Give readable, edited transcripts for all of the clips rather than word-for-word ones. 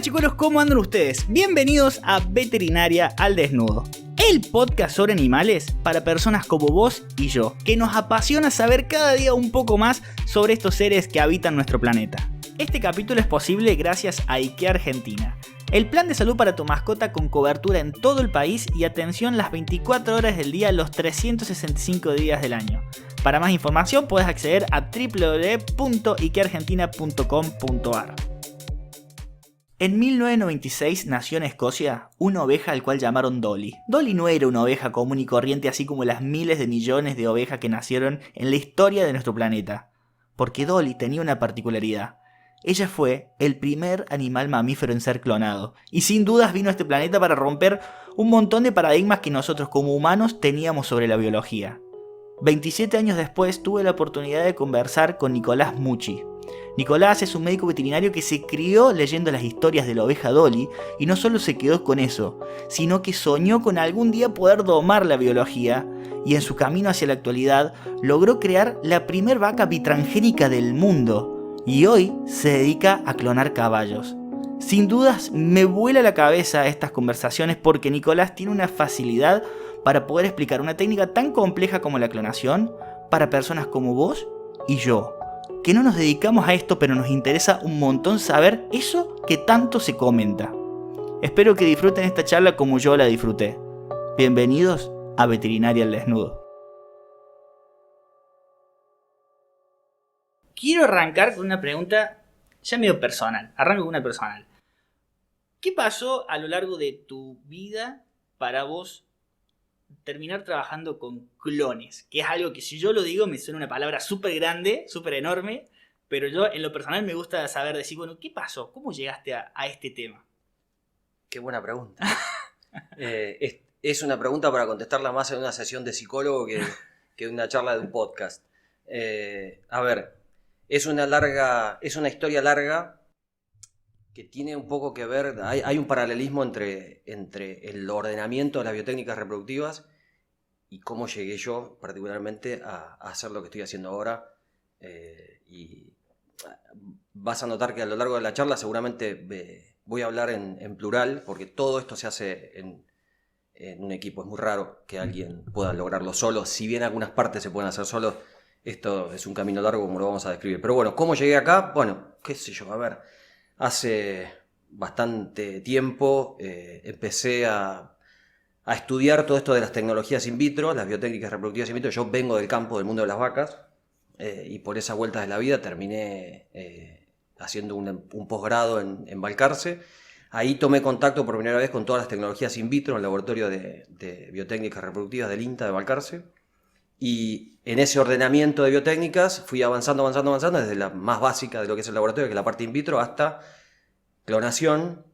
Hola chicuelos, ¿cómo andan ustedes? Bienvenidos a Veterinaria al Desnudo, el podcast sobre animales para personas como vos y yo, que nos apasiona saber cada día un poco más sobre estos seres que habitan nuestro planeta. Este capítulo es posible gracias a IKEA Argentina, el plan de salud para tu mascota con cobertura en todo el país y atención las 24 horas del día, los 365 días del año. Para más información puedes acceder a www.ikeargentina.com.ar. En 1996 nació en Escocia una oveja al cual llamaron Dolly. Dolly no era una oveja común y corriente así como las miles de millones de ovejas que nacieron en la historia de nuestro planeta. Porque Dolly tenía una particularidad. Ella fue el primer animal mamífero en ser clonado. Y sin dudas vino a este planeta para romper un montón de paradigmas que nosotros como humanos teníamos sobre la biología. 27 años después tuve la oportunidad de conversar con Nicolás Mucci. Nicolás es un médico veterinario que se crió leyendo las historias de la oveja Dolly y no solo se quedó con eso, sino que soñó con algún día poder domar la biología y en su camino hacia la actualidad logró crear la primer vaca bitransgénica del mundo y hoy se dedica a clonar caballos. Sin dudas me vuela la cabeza estas conversaciones porque Nicolás tiene una facilidad para poder explicar una técnica tan compleja como la clonación para personas como vos y yo, que no nos dedicamos a esto pero nos interesa un montón saber eso que tanto se comenta. Espero que disfruten esta charla como yo la disfruté. Bienvenidos a Veterinaria al Desnudo. Quiero arrancar con una pregunta ya medio personal. Arranco con una personal. ¿Qué pasó a lo largo de tu vida para vos terminar trabajando con clones? Que es algo que si yo lo digo me suena una palabra súper grande, súper enorme, pero yo en lo personal me gusta saber decir, bueno, ¿qué pasó? ¿Cómo llegaste a este tema? Qué buena pregunta. Es una pregunta para contestarla más en una sesión de psicólogo que en una charla de un podcast. A ver, es una historia larga que tiene un poco que ver, hay un paralelismo entre el ordenamiento de las biotécnicas reproductivas y cómo llegué yo particularmente a hacer lo que estoy haciendo ahora. Y vas a notar que a lo largo de la charla seguramente voy a hablar en plural, porque todo esto se hace en un equipo. Es muy raro que alguien pueda lograrlo solo, si bien algunas partes se pueden hacer solos. Esto es un camino largo como lo vamos a describir. Pero bueno, ¿cómo llegué acá? Bueno, qué sé yo, a ver. Hace bastante tiempo empecé a estudiar todo esto de las tecnologías in vitro, las biotécnicas reproductivas in vitro. Yo vengo del campo, del mundo de las vacas, y por esas vueltas de la vida terminé haciendo un posgrado en Balcarce. Ahí tomé contacto por primera vez con todas las tecnologías in vitro en el laboratorio de biotécnicas reproductivas del INTA de Balcarce. Y en ese ordenamiento de biotécnicas fui avanzando desde la más básica de lo que es el laboratorio, que es la parte in vitro, hasta clonación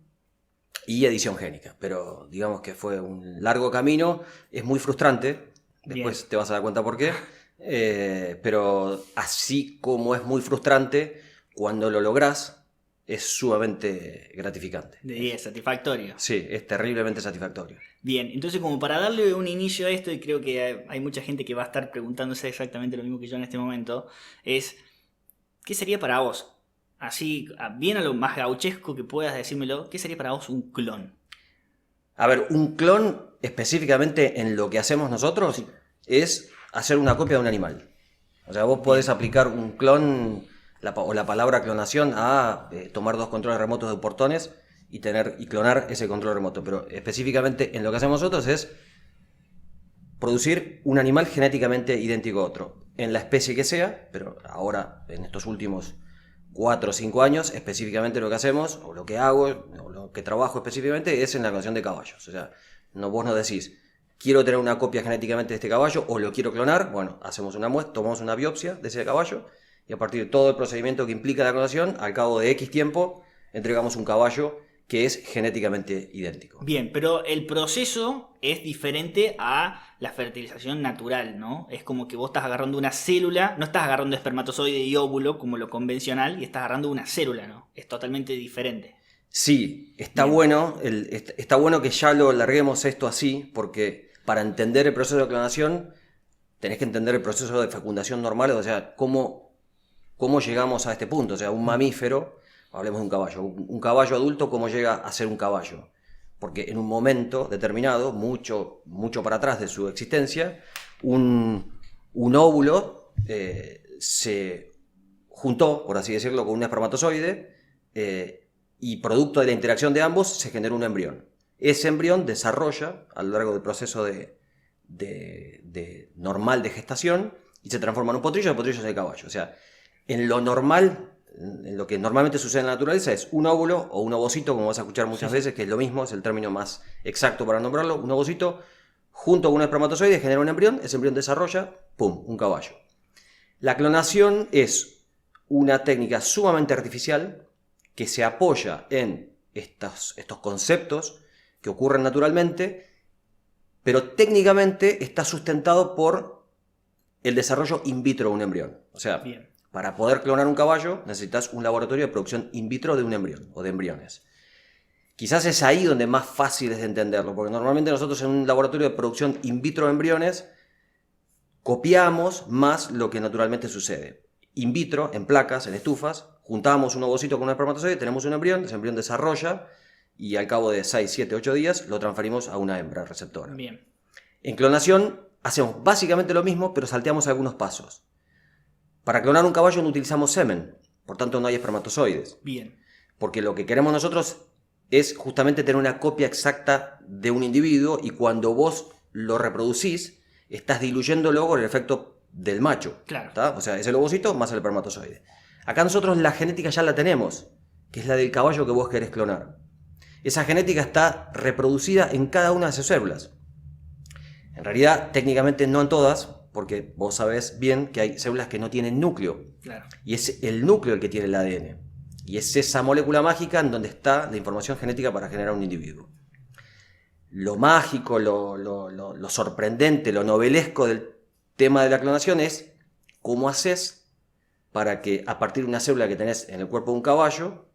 y edición génica. Pero digamos que fue un largo camino, es muy frustrante, después Bien. Te vas a dar cuenta por qué, pero así como es muy frustrante, cuando lo lográs es sumamente gratificante. Es satisfactorio. Sí, es terriblemente satisfactorio. Bien, entonces como para darle un inicio a esto, y creo que hay mucha gente que va a estar preguntándose exactamente lo mismo que yo en este momento, es ¿qué sería para vos? Así, bien a lo más gauchesco que puedas decírmelo, ¿qué sería para vos un clon? A ver, un clon específicamente en lo que hacemos nosotros es hacer una copia de un animal. O sea, vos podés aplicar un clon o la palabra clonación a tomar dos controles remotos de portones y clonar ese control remoto. Pero específicamente en lo que hacemos nosotros es producir un animal genéticamente idéntico a otro, en la especie que sea, pero ahora en estos últimos 4 o 5 años específicamente lo que hacemos, o lo que hago, o lo que trabajo específicamente es en la clonación de caballos. O sea, vos no decís quiero tener una copia genéticamente de este caballo o lo quiero clonar. Bueno, hacemos una muestra, tomamos una biopsia de ese caballo y a partir de todo el procedimiento que implica la clonación, al cabo de X tiempo, entregamos un caballo que es genéticamente idéntico. Bien, pero el proceso es diferente a la fertilización natural, ¿no? Es como que vos estás agarrando una célula, no estás agarrando espermatozoide y óvulo como lo convencional, y estás agarrando una célula, ¿no? Es totalmente diferente. Sí, está bueno que ya lo larguemos esto así, porque para entender el proceso de clonación tenés que entender el proceso de fecundación normal, o sea, cómo llegamos a este punto. O sea, un mamífero, hablemos de un caballo. Un caballo adulto, ¿cómo llega a ser un caballo? Porque en un momento determinado, mucho para atrás de su existencia, un óvulo se juntó, por así decirlo, con un espermatozoide y producto de la interacción de ambos se generó un embrión. Ese embrión desarrolla a lo largo del proceso normal de gestación y se transforma en un potrillo, el potrillo es el caballo. O sea, en lo normal, en lo que normalmente sucede en la naturaleza es un óvulo o un ovocito, como vas a escuchar muchas veces, que es lo mismo, es el término más exacto para nombrarlo, un ovocito junto con un espermatozoide genera un embrión, ese embrión desarrolla, ¡pum!, un caballo. La clonación es una técnica sumamente artificial que se apoya en estos conceptos que ocurren naturalmente, pero técnicamente está sustentado por el desarrollo in vitro de un embrión. O sea, Bien. Para poder clonar un caballo necesitas un laboratorio de producción in vitro de un embrión o de embriones. Quizás es ahí donde más fácil es de entenderlo, porque normalmente nosotros en un laboratorio de producción in vitro de embriones copiamos más lo que naturalmente sucede. In vitro, en placas, en estufas, juntamos un ovocito con un espermatozoide, tenemos un embrión, ese embrión desarrolla y al cabo de 6, 7, 8 días lo transferimos a una hembra receptora. Bien. En clonación hacemos básicamente lo mismo, pero salteamos algunos pasos. Para clonar un caballo no utilizamos semen, por tanto no hay espermatozoides. Bien. Porque lo que queremos nosotros es justamente tener una copia exacta de un individuo y cuando vos lo reproducís, estás diluyéndolo con el efecto del macho. Claro. ¿Tá? O sea, es el ovocito más el espermatozoide. Acá nosotros la genética ya la tenemos, que es la del caballo que vos querés clonar. Esa genética está reproducida en cada una de sus células. En realidad, técnicamente no en todas, porque vos sabés bien que hay células que no tienen núcleo. Claro. Y es el núcleo el que tiene el ADN. Y es esa molécula mágica en donde está la información genética para generar un individuo. Lo mágico, lo sorprendente, lo novelesco del tema de la clonación es cómo haces para que a partir de una célula que tenés en el cuerpo de un caballo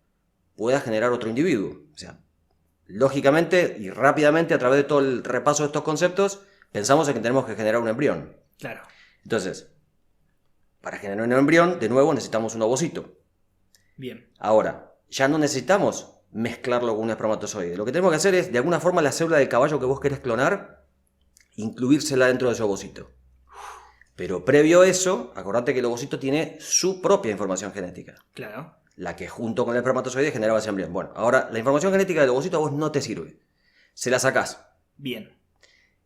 puedas generar otro individuo. O sea, lógicamente y rápidamente a través de todo el repaso de estos conceptos pensamos en que tenemos que generar un embrión. Claro. Entonces, para generar un embrión, de nuevo necesitamos un ovocito. Bien. Ahora, ya no necesitamos mezclarlo con un espermatozoide. Lo que tenemos que hacer es, de alguna forma, la célula del caballo que vos querés clonar, incluírsela dentro de ese ovocito. Pero previo a eso, acordate que el ovocito tiene su propia información genética. Claro. La que junto con el espermatozoide generaba ese embrión. Bueno, ahora la información genética del ovocito a vos no te sirve. Se la sacás. Bien.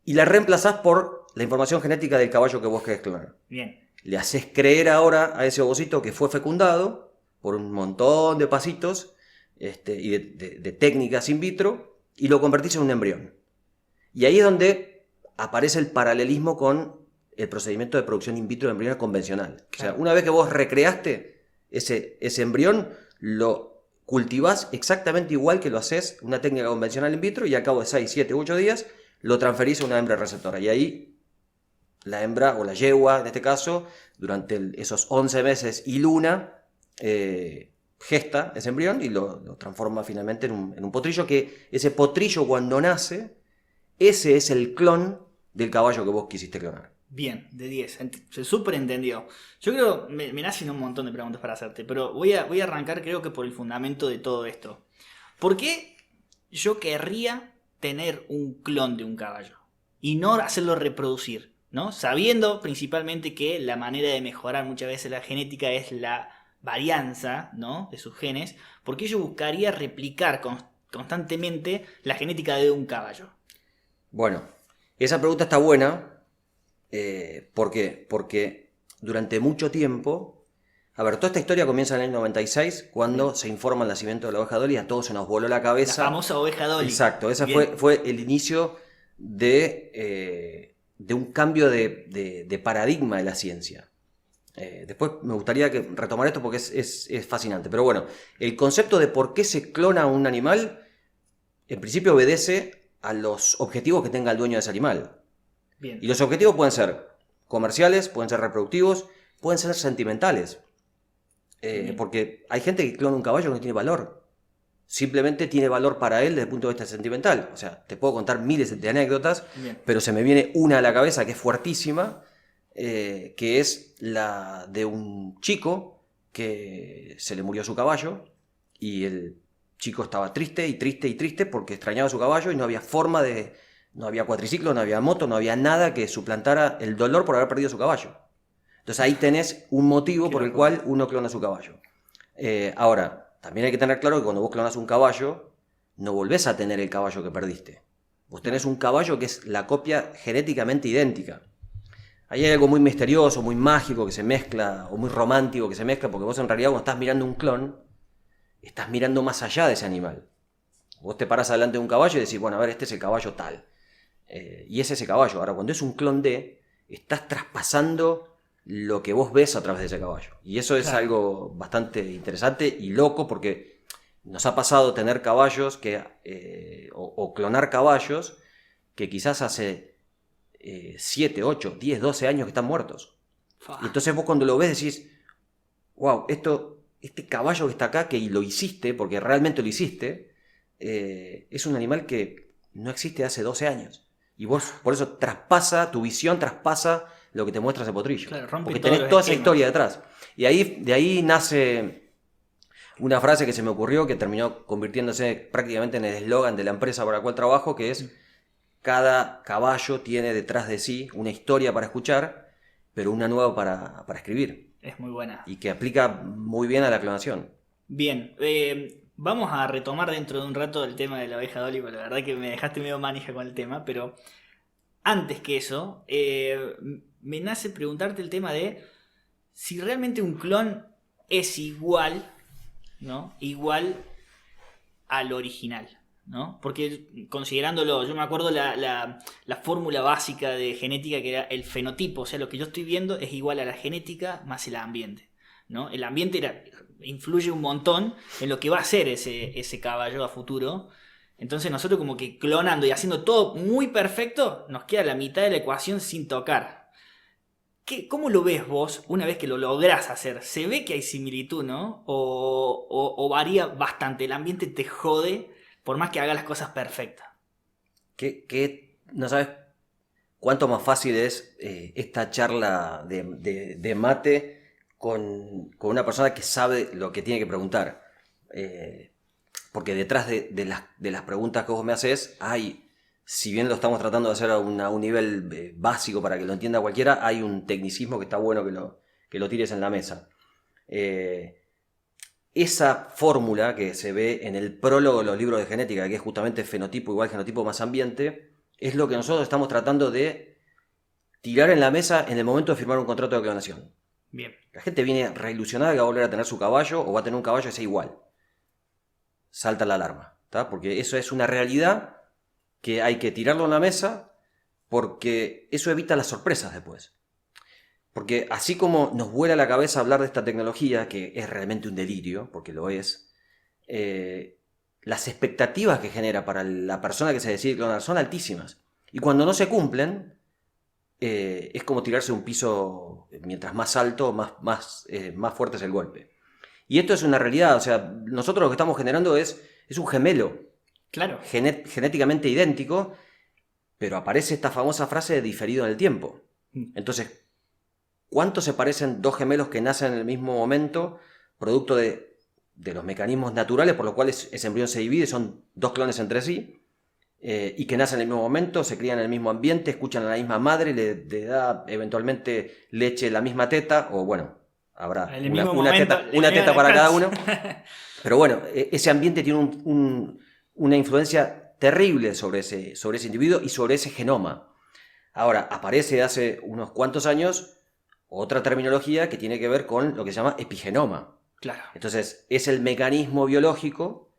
Y la reemplazás por la información genética del caballo que vos querés clonar. Bien. Le haces creer ahora a ese ovocito que fue fecundado por un montón de pasitos y de técnicas in vitro y lo convertís en un embrión. Y ahí es donde aparece el paralelismo con el procedimiento de producción in vitro de embriones convencional. Claro. O sea, una vez que vos recreaste ese embrión, lo cultivás exactamente igual que lo haces una técnica convencional in vitro y al cabo de 6, 7, 8 días lo transferís a una hembra receptora. Y ahí la hembra o la yegua, en este caso, durante esos 11 meses y luna, gesta ese embrión y lo transforma finalmente en un potrillo, que ese potrillo cuando nace, ese es el clon del caballo que vos quisiste clonar. Bien, de 10. Se súper entendió. Yo creo, me nacen un montón de preguntas para hacerte, pero voy a arrancar creo que por el fundamento de todo esto. ¿Por qué yo querría tener un clon de un caballo y no hacerlo reproducir, ¿no? Sabiendo principalmente que la manera de mejorar muchas veces la genética es la varianza, ¿no?, de sus genes. ¿Por qué yo buscaría replicar constantemente la genética de un caballo? Bueno, esa pregunta está buena. ¿Por qué? Porque durante mucho tiempo... A ver, toda esta historia comienza en el año 96, cuando se informa el nacimiento de la oveja Dolly. A todos se nos voló la cabeza. La famosa oveja Dolly. Exacto, ese fue el inicio de un cambio de paradigma de la ciencia. Después me gustaría retomar esto porque es fascinante. Pero bueno, el concepto de por qué se clona un animal, en principio obedece a los objetivos que tenga el dueño de ese animal. Bien. Y los objetivos pueden ser comerciales, pueden ser reproductivos, pueden ser sentimentales. Porque hay gente que clona un caballo que no tiene valor. Simplemente tiene valor para él desde el punto de vista sentimental. O sea, te puedo contar miles de anécdotas, Bien. pero se me viene una a la cabeza que es fuertísima, que es la de un chico que se le murió su caballo y el chico estaba triste y triste y triste porque extrañaba a su caballo y no había forma de... No había cuatriciclo, no había moto, no había nada que suplantara el dolor por haber perdido su caballo. Entonces ahí tenés un motivo por el cual uno clona su caballo. Ahora, también hay que tener claro que cuando vos clonas un caballo, no volvés a tener el caballo que perdiste. Vos tenés un caballo que es la copia genéticamente idéntica. Ahí hay algo muy misterioso, muy mágico que se mezcla, o muy romántico que se mezcla, porque vos en realidad cuando estás mirando un clon, estás mirando más allá de ese animal. Vos te paras delante de un caballo y decís, bueno, a ver, este es el caballo tal. Y es ese caballo. Ahora, cuando es un clon de, estás traspasando lo que vos ves a través de ese caballo. Y eso es algo bastante interesante y loco, porque nos ha pasado tener caballos o clonar caballos que quizás hace 7, 8, 10, 12 años que están muertos. Y entonces vos cuando lo ves decís, wow, este caballo que está acá, que lo hiciste, porque realmente lo hiciste, es un animal que no existe hace 12 años. Y vos, por eso, tu visión traspasa lo que te muestra ese potrillo. Claro, rompe porque todos tenés los toda esa esquemas. historia detrás. Y de ahí nace una frase que se me ocurrió, que terminó convirtiéndose prácticamente en el eslogan de la empresa para la cual trabajo, que es: cada caballo tiene detrás de sí una historia para escuchar, pero una nueva para escribir. Es muy buena. Y que aplica muy bien a la clonación. Bien, vamos a retomar dentro de un rato el tema de la oveja Dolly, porque la verdad que me dejaste medio manija con el tema, pero antes que eso, me nace preguntarte el tema de si realmente un clon es igual, ¿no? Igual al original, ¿no? Porque considerándolo, yo me acuerdo la fórmula básica de genética, que era el fenotipo, o sea, lo que yo estoy viendo es igual a la genética más el ambiente, ¿no? El ambiente influye un montón en lo que va a ser ese caballo a futuro. Entonces nosotros como que clonando y haciendo todo muy perfecto, nos queda la mitad de la ecuación sin tocar. ¿Cómo lo ves vos una vez que lo lográs hacer? ¿Se ve que hay similitud, no? ¿O varía bastante? ¿El ambiente te jode por más que haga las cosas perfectas? No sabes cuánto más fácil es esta charla de mate con una persona que sabe lo que tiene que preguntar. Porque detrás de las preguntas que vos me haces, si bien lo estamos tratando de hacer a un nivel básico para que lo entienda cualquiera, hay un tecnicismo que está bueno que lo tires en la mesa. Esa fórmula que se ve en el prólogo de los libros de genética, que es justamente fenotipo igual genotipo más ambiente, es lo que nosotros estamos tratando de tirar en la mesa en el momento de firmar un contrato de clonación. Bien. La gente viene reilusionada que va a volver a tener su caballo o va a tener un caballo que sea igual. Salta la alarma, ¿tá? Porque eso es una realidad que hay que tirarlo en la mesa, porque eso evita las sorpresas después. Porque así como nos vuela la cabeza hablar de esta tecnología, que es realmente un delirio, porque lo es, las expectativas que genera para la persona que se decide clonar son altísimas. Y cuando no se cumplen, es como tirarse un piso, mientras más alto, más fuerte es el golpe. Y esto es una realidad, o sea, nosotros lo que estamos generando es un gemelo. Claro. Genéticamente idéntico, pero aparece esta famosa frase de diferido en el tiempo. Entonces, ¿cuánto se parecen dos gemelos que nacen en el mismo momento, producto de los mecanismos naturales por los cuales ese embrión se divide? Son dos clones entre sí, y que nacen en el mismo momento, se crían en el mismo ambiente, escuchan a la misma madre, le da eventualmente leche la misma teta, o bueno, habrá una teta para cada uno. Pero bueno, ese ambiente tiene una influencia terrible sobre ese individuo y sobre ese genoma. Ahora, aparece hace unos cuantos años otra terminología que tiene que ver con lo que se llama epigenoma. Claro. Entonces, es el mecanismo biológico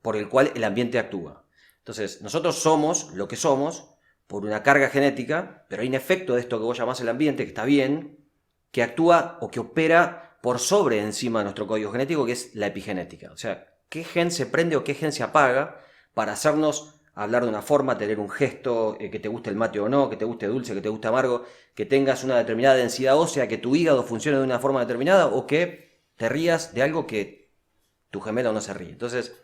por el cual el ambiente actúa. Entonces, nosotros somos lo que somos por una carga genética, pero hay un efecto de esto que vos llamás el ambiente, que está bien, que actúa o que opera por sobre encima de nuestro código genético, que es la epigenética. O sea, qué gen se prende o qué gen se apaga para hacernos hablar de una forma, tener un gesto, que te guste el mate o no, que te guste dulce, que te guste amargo, que tengas una determinada densidad ósea, que tu hígado funcione de una forma determinada, o que te rías de algo que tu gemelo no se ríe. Entonces,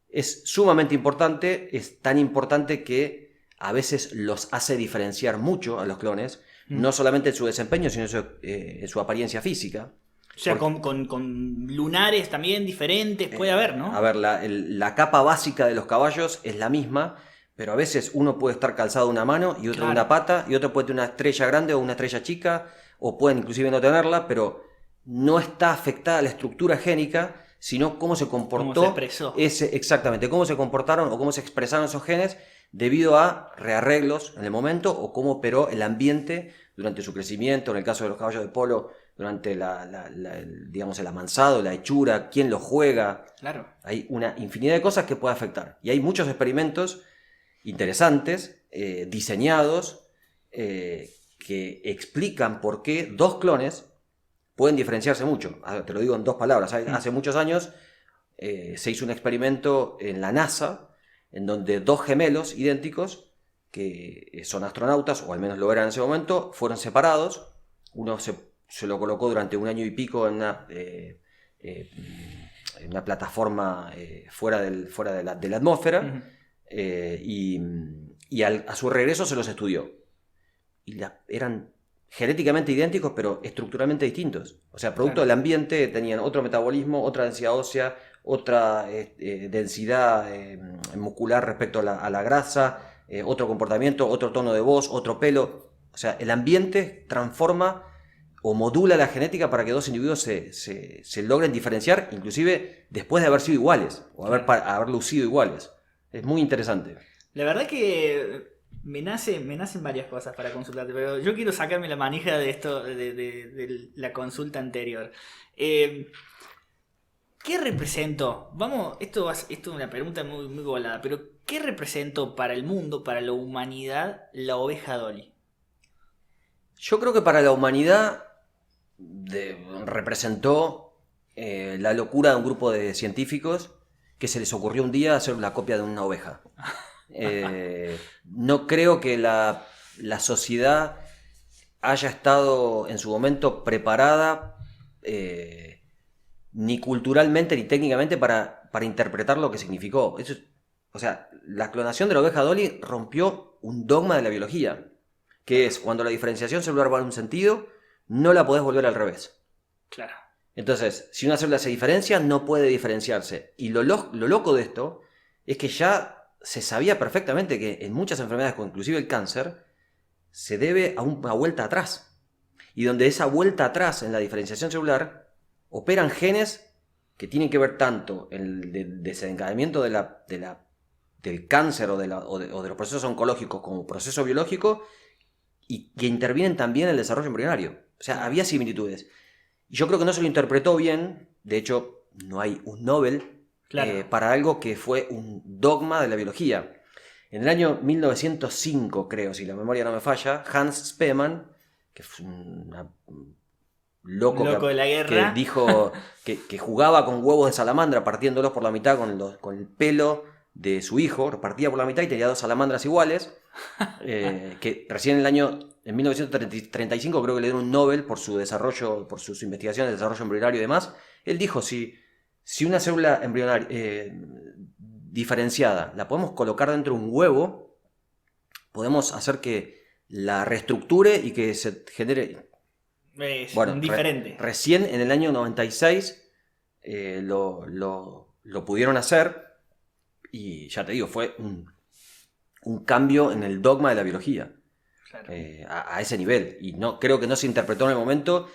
es sumamente importante, es tan importante que a veces los hace diferenciar mucho a los clones, no solamente en su desempeño, sino en su apariencia física. O sea, con lunares también diferentes, puede haber, ¿no? A ver, la capa básica de los caballos es la misma, pero a veces uno puede estar calzado de una mano y otro de una pata, y otro puede tener una estrella grande o una estrella chica, o pueden inclusive no tenerla, pero no está afectada la estructura génica, sino cómo se comportó. Cómo se expresó. Exactamente, cómo se comportaron o cómo se expresaron esos genes debido a rearreglos en el momento o cómo operó el ambiente durante su crecimiento, en el caso de los caballos de polo, durante digamos, el amansado, la hechura, quién lo juega. Claro. Hay una infinidad de cosas que puede afectar. Y hay muchos experimentos interesantes, diseñados, que explican por qué dos clones pueden diferenciarse mucho. Te lo digo en dos palabras. Hace muchos años se hizo un experimento en la NASA en donde dos gemelos idénticos, que son astronautas, o al menos lo eran en ese momento, fueron separados. Uno se lo colocó durante 1 año y pico en una plataforma fuera de la atmósfera. Uh-huh. Y a su regreso se los estudió. Y eran genéticamente idénticos, pero estructuralmente distintos. O sea, producto del ambiente, tenían otro metabolismo, otra densidad ósea, otra densidad muscular respecto a la grasa, otro comportamiento, otro tono de voz, otro pelo. O sea, el ambiente transforma o modula la genética para que dos individuos se logren diferenciar, inclusive después de haber sido iguales, o haber lucido iguales. Es muy interesante. La verdad que me nacen varias cosas para consultarte, pero yo quiero sacarme la manija de esto, de la consulta anterior. ¿Qué representó? Esto es una pregunta muy, muy volada, pero ¿qué representó para el mundo, para la humanidad, la oveja Dolly? Yo creo que para la humanidad representó la locura de un grupo de científicos que se les ocurrió un día hacer la copia de una oveja. No creo que la sociedad haya estado en su momento preparada ni culturalmente ni técnicamente para interpretar lo que significó. O sea, la clonación de la oveja Dolly rompió un dogma de la biología, que es cuando la diferenciación celular va en un sentido, no la podés volver al revés. Claro. Entonces, si una célula se diferencia, no puede diferenciarse. Y lo loco de esto es que ya se sabía perfectamente que en muchas enfermedades, inclusive el cáncer, se debe a una vuelta atrás. Y donde esa vuelta atrás en la diferenciación celular operan genes que tienen que ver tanto en el desencadenamiento del cáncer o de los procesos oncológicos como proceso biológico, y que intervienen también en el desarrollo embrionario. O sea, había similitudes. Y yo creo que no se lo interpretó bien. De hecho, no hay un Nobel para algo que fue un dogma de la biología. En el año 1905, creo, si la memoria no me falla, Hans Spemann, que fue un loco de la guerra, que dijo que jugaba con huevos de salamandra partiéndolos por la mitad con el pelo de su hijo, lo partía por la mitad y tenía 2 salamandras iguales, que recién en 1935 creo que le dieron un Nobel por su desarrollo, por sus investigaciones de desarrollo embrionario y demás. Él dijo, si una célula embrionaria diferenciada la podemos colocar dentro de un huevo, podemos hacer que la reestructure y que se genere... diferente. Recién en el año 96 lo pudieron hacer. Y ya te digo, fue un cambio en el dogma de la biología. Claro. A ese nivel. Y creo que no se interpretó en el momento,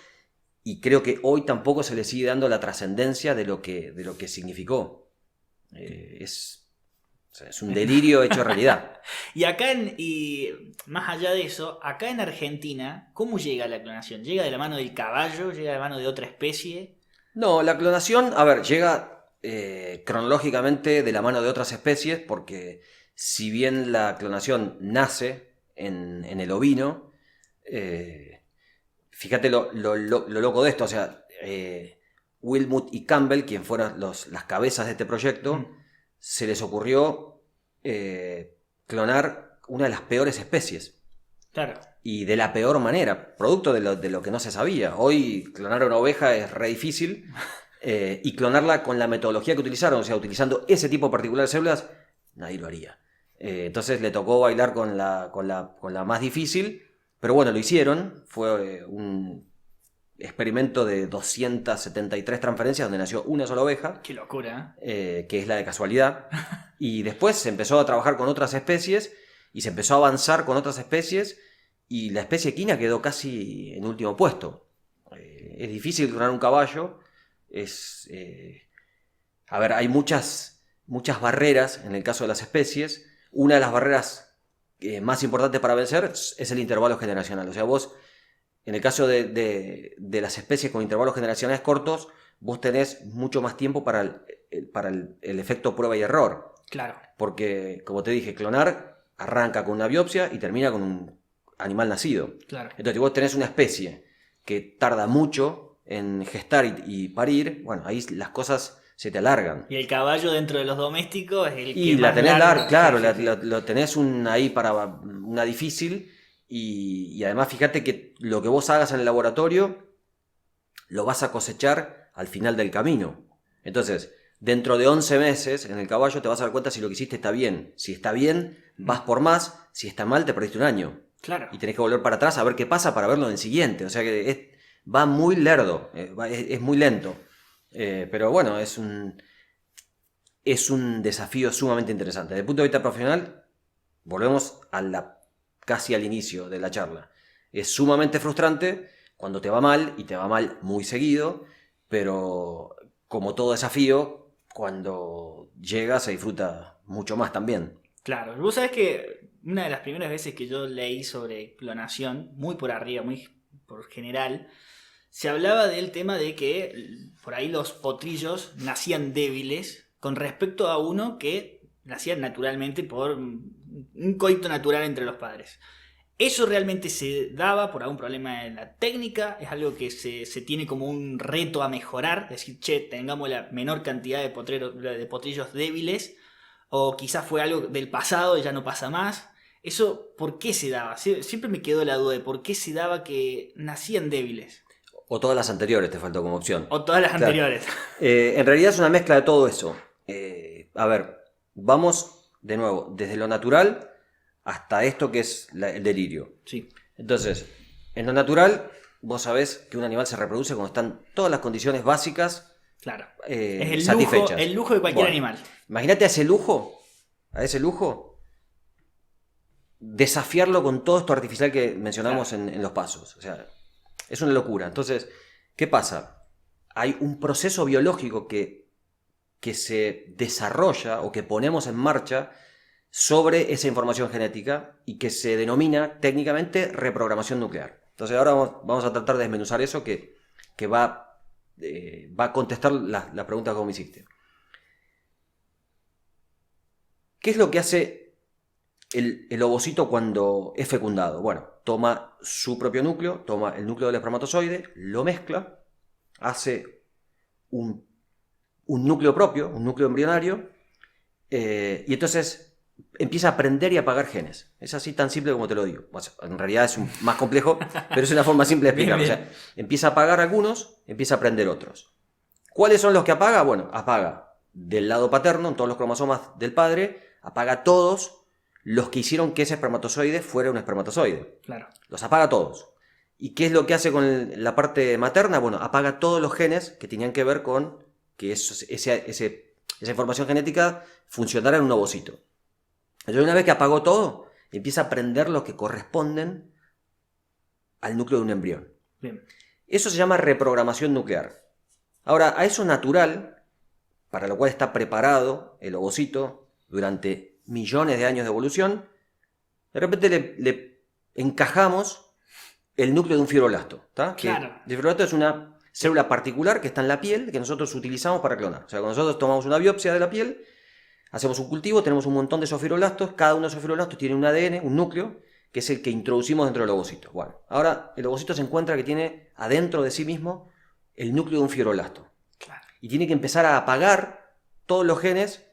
y creo que hoy tampoco se le sigue dando la trascendencia de lo que significó. Es un delirio hecho realidad. Y más allá de eso, acá en Argentina, ¿cómo llega la clonación? ¿Llega de la mano del caballo? ¿Llega de la mano de otra especie? No, la clonación, a ver, llega... cronológicamente de la mano de otras especies, porque si bien la clonación nace en el ovino, fíjate lo loco de esto, o sea, Wilmut y Campbell, quien fueron las cabezas de este proyecto, se les ocurrió clonar una de las peores especies. Claro. Y de la peor manera, producto de lo que no se sabía. Hoy clonar una oveja es re difícil. Y clonarla con la metodología que utilizaron, o sea, utilizando ese tipo particular de células, nadie lo haría. Entonces le tocó bailar con la más difícil, pero bueno, lo hicieron. Fue experimento de 273 transferencias donde nació una sola oveja. Qué locura. Que es la de casualidad. Y después se empezó a trabajar con otras especies y se empezó a avanzar con otras especies y la especie equina quedó casi en último puesto. Es difícil clonar un caballo. A ver, hay muchas barreras en el caso de las especies. Una de las barreras más importantes para vencer es el intervalo generacional. O sea, vos, en el caso de las especies con intervalos generacionales cortos, vos tenés mucho más tiempo para el efecto prueba y error. Claro. Porque, como te dije, clonar arranca con una biopsia y termina con un animal nacido. Claro. Entonces, si vos tenés una especie que tarda mucho en gestar y parir, bueno, ahí las cosas se te alargan. Y el caballo dentro de los domésticos es el que Y la más tenés largo. claro, lo tenés ahí para una difícil. Y además, fíjate que lo que vos hagas en el laboratorio lo vas a cosechar al final del camino. Entonces, dentro de 11 meses en el caballo te vas a dar cuenta si lo que hiciste está bien. Si está bien, vas por más. Si está mal, te perdiste un año. Claro. Y tenés que volver para atrás a ver qué pasa para verlo en el siguiente. O sea que va muy lerdo, es muy lento. Pero bueno, es un desafío sumamente interesante. Desde el punto de vista profesional, volvemos casi al inicio de la charla. Es sumamente frustrante cuando te va mal, y te va mal muy seguido, pero como todo desafío, cuando llega se disfruta mucho más también. Claro, vos sabés que una de las primeras veces que yo leí sobre clonación, muy por arriba, muy por general, se hablaba del tema de que por ahí los potrillos nacían débiles con respecto a uno que nacía naturalmente por un coito natural entre los padres. ¿Eso realmente se daba por algún problema en la técnica? ¿Es algo que se tiene como un reto a mejorar? Decir, che, tengamos la menor cantidad de potrillos débiles. O quizás fue algo del pasado y ya no pasa más. ¿Eso por qué se daba? Siempre me quedó la duda de por qué se daba que nacían débiles. O todas las anteriores te faltó como opción. O todas las Claro. anteriores. En realidad es una mezcla de todo eso. A ver, vamos de nuevo, desde lo natural hasta esto que es el delirio. Sí. Entonces, en lo natural, vos sabés que un animal se reproduce cuando están todas las condiciones básicas Claro. Es satisfechas. el lujo de cualquier animal. Imagínate a ese lujo, desafiarlo con todo esto artificial que mencionamos en los pasos. O sea, es una locura. Entonces, ¿qué pasa? Hay un proceso biológico que se desarrolla o que ponemos en marcha sobre esa información genética y que se denomina técnicamente reprogramación nuclear. Entonces ahora vamos a tratar de desmenuzar eso que va a contestar la pregunta que vos me hiciste. ¿Qué es lo que hace el ovocito cuando es fecundado? Bueno, toma su propio núcleo, toma el núcleo del espermatozoide, lo mezcla, hace un núcleo propio, un núcleo embrionario, y entonces empieza a aprender y a apagar genes. Es así tan simple como te lo digo. Bueno, en realidad es más complejo, pero es una forma simple de explicarlo. O sea, empieza a apagar algunos, empieza a aprender otros. ¿Cuáles son los que apaga? Bueno, apaga del lado paterno, en todos los cromosomas del padre, apaga todos los que hicieron que ese espermatozoide fuera un espermatozoide. Claro. Los apaga todos. ¿Y qué es lo que hace con la parte materna? Bueno, apaga todos los genes que tenían que ver con que esa información genética funcionara en un ovocito. Entonces, una vez que apagó todo, empieza a aprender los que corresponden al núcleo de un embrión. Bien. Eso se llama reprogramación nuclear. Ahora, a eso natural, para lo cual está preparado el ovocito durante millones de años de evolución, de repente le encajamos el núcleo de un fibroblasto. Claro. El fibroblasto es una célula particular que está en la piel que nosotros utilizamos para clonar. O sea, cuando nosotros tomamos una biopsia de la piel, hacemos un cultivo, tenemos un montón de esos fibroblastos, cada uno de esos fibroblastos tiene un ADN, un núcleo, que es el que introducimos dentro del ovocito. Bueno, ahora el ovocito se encuentra que tiene adentro de sí mismo el núcleo de un fibroblasto. Claro. Y tiene que empezar a apagar todos los genes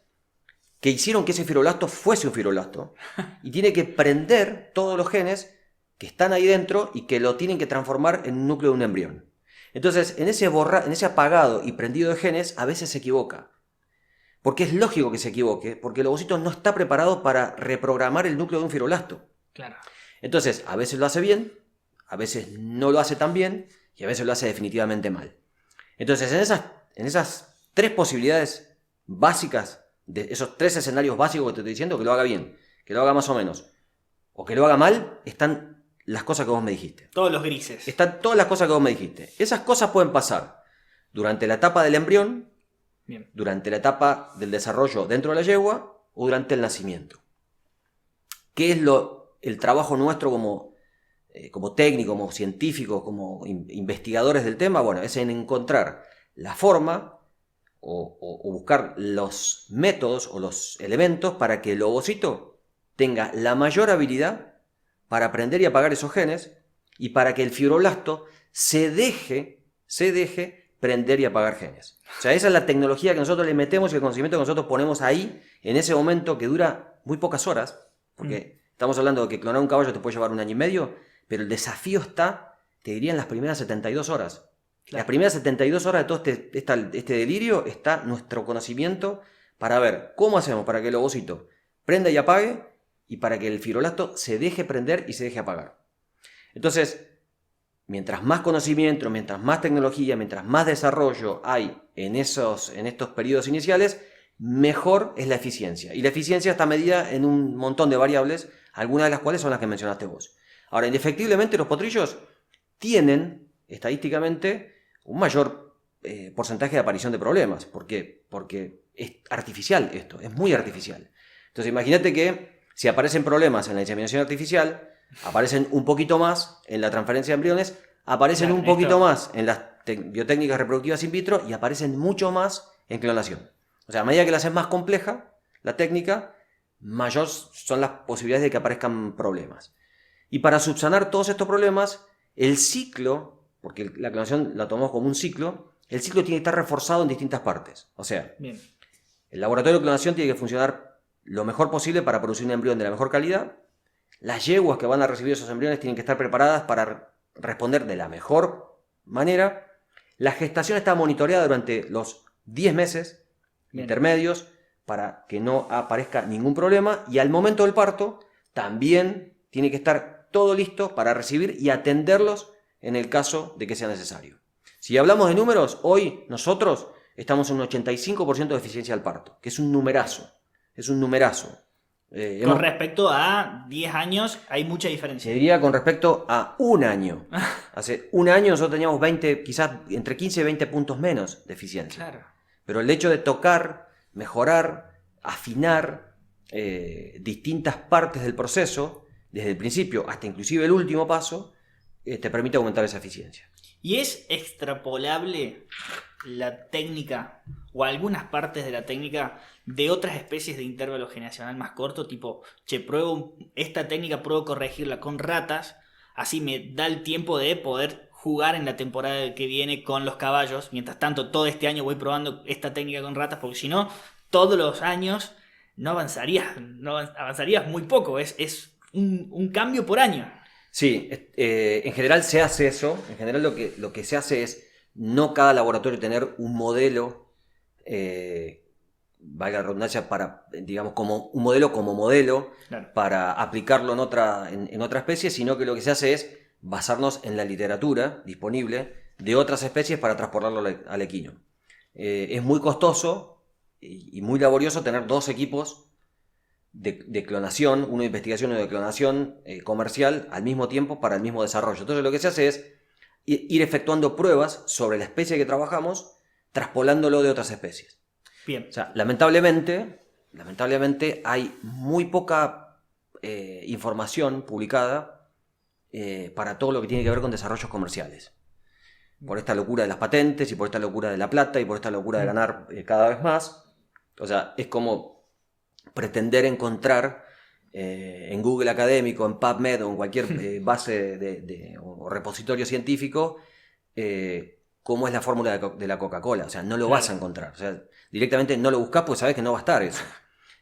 que hicieron que ese fibroblasto fuese un fibroblasto. Y tiene que prender todos los genes que están ahí dentro y que lo tienen que transformar en un núcleo de un embrión. Entonces, en ese apagado y prendido de genes, a veces se equivoca. Porque es lógico que se equivoque, porque el ovocito no está preparado para reprogramar el núcleo de un fibroblasto. Claro. Entonces, a veces lo hace bien, a veces no lo hace tan bien, y a veces lo hace definitivamente mal. Entonces, en esas 3 posibilidades básicas, de esos 3 escenarios básicos que te estoy diciendo, que lo haga bien, que lo haga más o menos, o que lo haga mal, están las cosas que vos me dijiste. Todos los grises. Están todas las cosas que vos me dijiste. Esas cosas pueden pasar durante la etapa del embrión, Bien. durante la etapa del desarrollo dentro de la yegua o durante el nacimiento. ¿Qué es el trabajo nuestro como técnico, como científico, como investigadores del tema? Bueno, es en encontrar la forma o buscar los métodos o los elementos para que el ovocito tenga la mayor habilidad para aprender y apagar esos genes y para que el fibroblasto se deje prender y apagar genes. O sea, esa es la tecnología que nosotros le metemos y el conocimiento que nosotros ponemos ahí en ese momento que dura muy pocas horas, porque estamos hablando de que clonar un caballo te puede llevar 1 año y medio, pero el desafío está, te diría, en las primeras 72 horas. Claro. Las primeras 72 horas de todo este delirio está nuestro conocimiento para ver cómo hacemos para que el ovocito prenda y apague y para que el fibroblasto se deje prender y se deje apagar. Entonces, mientras más conocimiento, mientras más tecnología, mientras más desarrollo hay en estos periodos iniciales, mejor es la eficiencia. Y la eficiencia está medida en un montón de variables, algunas de las cuales son las que mencionaste vos. Ahora, indefectiblemente los potrillos tienen, estadísticamente, un mayor porcentaje de aparición de problemas. ¿Por qué? Porque es artificial esto, es muy artificial. Entonces, imagínate que si aparecen problemas en la inseminación artificial, aparecen un poquito más en la transferencia de embriones, aparecen un poquito más en las biotécnicas reproductivas in vitro y aparecen mucho más en clonación. O sea, a medida que la haces más compleja, la técnica, mayor son las posibilidades de que aparezcan problemas. Y para subsanar todos estos problemas, el ciclo, porque la clonación la tomamos como un ciclo, el ciclo tiene que estar reforzado en distintas partes. O sea, bien, el laboratorio de clonación tiene que funcionar lo mejor posible para producir un embrión de la mejor calidad. Las yeguas que van a recibir esos embriones tienen que estar preparadas para responder de la mejor manera. La gestación está monitoreada durante los 10 meses intermedios para que no aparezca ningún problema. Y al momento del parto también tiene que estar todo listo para recibir y atenderlos en el caso de que sea necesario. Si hablamos de números, hoy nosotros estamos en un 85% de eficiencia al parto, que es un numerazo. Es un numerazo. Con respecto a 10 años hay mucha diferencia. Se diría con respecto a 1 año. Hace 1 año nosotros teníamos 20, quizás entre 15 y 20 puntos menos de eficiencia. Claro. Pero el hecho de tocar, mejorar, afinar distintas partes del proceso, desde el principio hasta inclusive el último paso, te permite aumentar esa eficiencia. ¿Y es extrapolable la técnica o algunas partes de la técnica de otras especies de intervalo generacional más corto? Tipo, pruebo esta técnica, pruebo corregirla con ratas, así me da el tiempo de poder jugar en la temporada que viene con los caballos. Mientras tanto, todo este año voy probando esta técnica con ratas, porque si no, todos los años no avanzarías muy poco. Es un cambio por año. Sí, en general se hace eso. En general lo que se hace es no cada laboratorio tener un modelo, valga la redundancia, para, digamos, como un modelo como modelo, claro, para aplicarlo en otra especie, sino que lo que se hace es basarnos en la literatura disponible de otras especies para transportarlo al equino. Es muy costoso y muy laborioso tener 2 equipos de clonación, uno de investigación y uno de clonación comercial al mismo tiempo para el mismo desarrollo. Entonces lo que se hace es ir efectuando pruebas sobre la especie que trabajamos, traspolándolo de otras especies. Bien. O sea, lamentablemente hay muy poca información publicada para todo lo que tiene que ver con desarrollos comerciales. Por esta locura de las patentes y por esta locura de la plata y por esta locura de ganar cada vez más. O sea, es como pretender encontrar en Google Académico, en PubMed o en cualquier base o repositorio científico cómo es la fórmula de la Coca-Cola. O sea, no lo vas a encontrar. O sea, directamente no lo buscas porque sabes que no va a estar eso.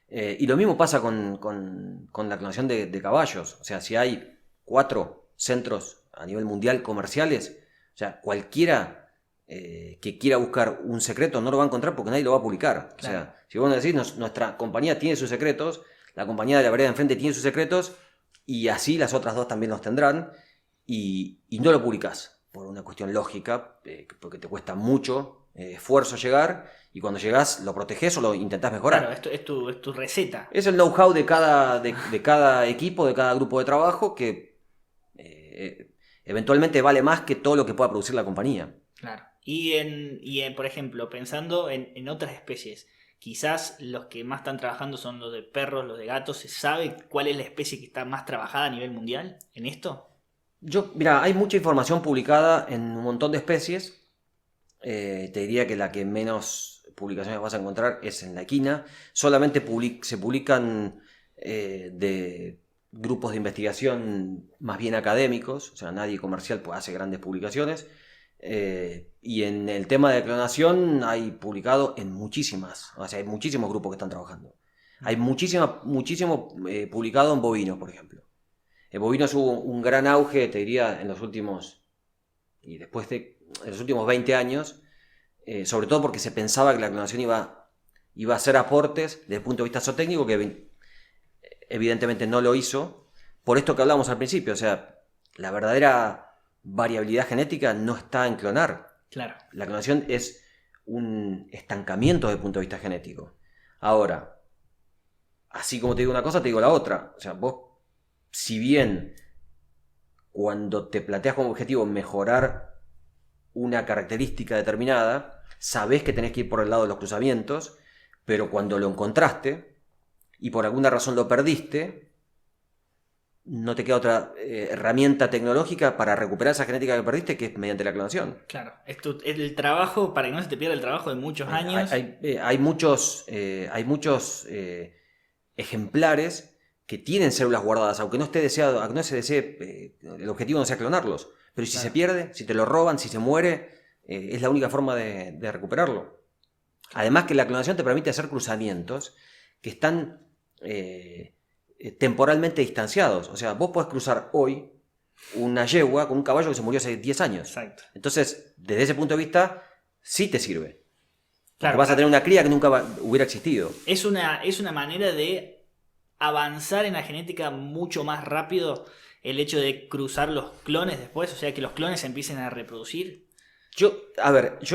Y lo mismo pasa con la clonación de caballos. O sea, si hay 4 centros a nivel mundial comerciales, o sea, cualquiera que quiera buscar un secreto no lo va a encontrar porque nadie lo va a publicar. O sea, si vos me decís, nuestra compañía tiene sus secretos, la compañía de la vereda de enfrente tiene sus secretos, y así las otras 2 también los tendrán, y no lo publicás. por una cuestión lógica, porque te cuesta mucho esfuerzo llegar, y cuando llegás lo protegés o lo intentás mejorar. Claro, esto es tu receta. Es el know-how de cada equipo, de cada grupo de trabajo, que eventualmente vale más que todo lo que pueda producir la compañía. Claro. Por ejemplo, pensando en otras especies, quizás los que más están trabajando son los de perros, los de gatos. ¿Se sabe cuál es la especie que está más trabajada a nivel mundial en esto? Mira, hay mucha información publicada en un montón de especies. Te diría que la que menos publicaciones vas a encontrar es en la equina. Solamente se publican de grupos de investigación más bien académicos, o sea, nadie comercial hace grandes publicaciones. Y en el tema de clonación hay publicado en muchísimas, o sea, hay muchísimos grupos que están trabajando. Hay muchísimo publicado en bovinos, por ejemplo. En bovinos hubo un gran auge, te diría, en los últimos 20 años, sobre todo porque se pensaba que la clonación iba a hacer aportes desde el punto de vista zootécnico, que evidentemente no lo hizo, por esto que hablamos al principio, o sea, la verdadera variabilidad genética no está en clonar. Claro. La clonación es un estancamiento desde el punto de vista genético. Ahora, así como te digo una cosa, te digo la otra. O sea, vos, si bien cuando te planteas como objetivo mejorar una característica determinada, sabés que tenés que ir por el lado de los cruzamientos, pero cuando lo encontraste y por alguna razón lo perdiste, no te queda otra herramienta tecnológica para recuperar esa genética que perdiste, que es mediante la clonación. Claro, esto es el trabajo, para que no se te pierda el trabajo de muchos años. Hay muchos ejemplares que tienen células guardadas, aunque no esté deseado, aunque no se desee, el objetivo no sea clonarlos. Pero si se pierde, si te lo roban, si se muere, es la única forma de recuperarlo. Además que la clonación te permite hacer cruzamientos que están temporalmente distanciados. O sea, vos podés cruzar hoy una yegua con un caballo que se murió hace 10 años. Exacto. Entonces, desde ese punto de vista, sí te sirve. Claro, porque vas a tener una cría que nunca hubiera existido. Es una manera de avanzar en la genética mucho más rápido, el hecho de cruzar los clones después, o sea, que los clones se empiecen a reproducir. Yo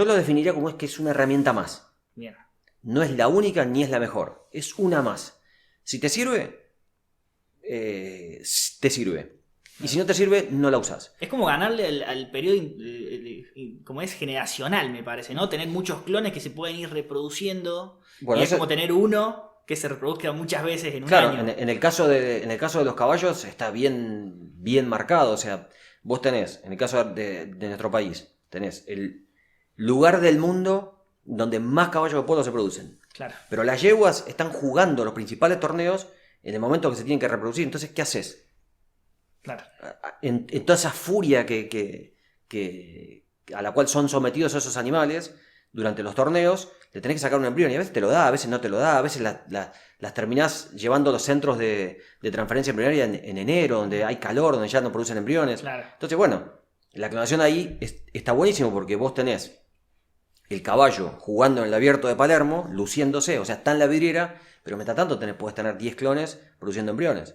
lo definiría como es una herramienta más. Bien. No es la única ni es la mejor. Es una más. Si te sirve, te sirve. Y si no te sirve, no la usas. Es como ganarle al periodo, como es generacional, me parece, ¿no? Tener muchos clones que se pueden ir reproduciendo. Bueno, y es como tener uno que se reproduzca muchas veces en un claro, año. En el caso de los caballos está bien marcado. O sea, vos tenés, en el caso de nuestro país, tenés el lugar del mundo donde más caballos de polo se producen. Claro. Pero las yeguas están jugando los principales torneos en el momento que se tienen que reproducir. Entonces, ¿qué haces? Claro. En toda esa furia a la cual son sometidos esos animales durante los torneos, le tenés que sacar un embrión y a veces te lo da, a veces no te lo da, a veces las terminás llevando a los centros de transferencia embrionaria en enero, donde hay calor, donde ya no producen embriones. Claro. Entonces, bueno, la clonación ahí está buenísimo porque vos tenés el caballo jugando en el abierto de Palermo, luciéndose, o sea, está en la vidriera, pero mientras tanto podés tener 10 clones produciendo embriones.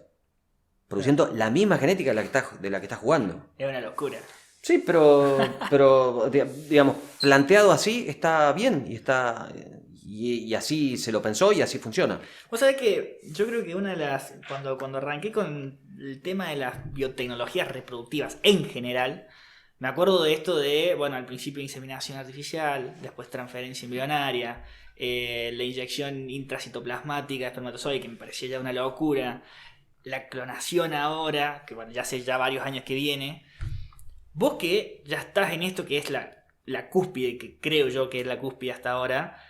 Produciendo la misma genética de la que estás jugando. Es una locura. Sí, pero digamos, planteado así está bien y así se lo pensó y así funciona. Vos sabés que yo creo que una de las cuando arranqué con el tema de las biotecnologías reproductivas en general, me acuerdo de esto de, bueno, al principio inseminación artificial, después transferencia embrionaria, la inyección intracitoplasmática de espermatozoide, que me parecía ya una locura, la clonación ahora, que bueno, ya hace ya varios años que viene. Vos que ya estás en esto que es la cúspide, que creo yo que es la cúspide hasta ahora,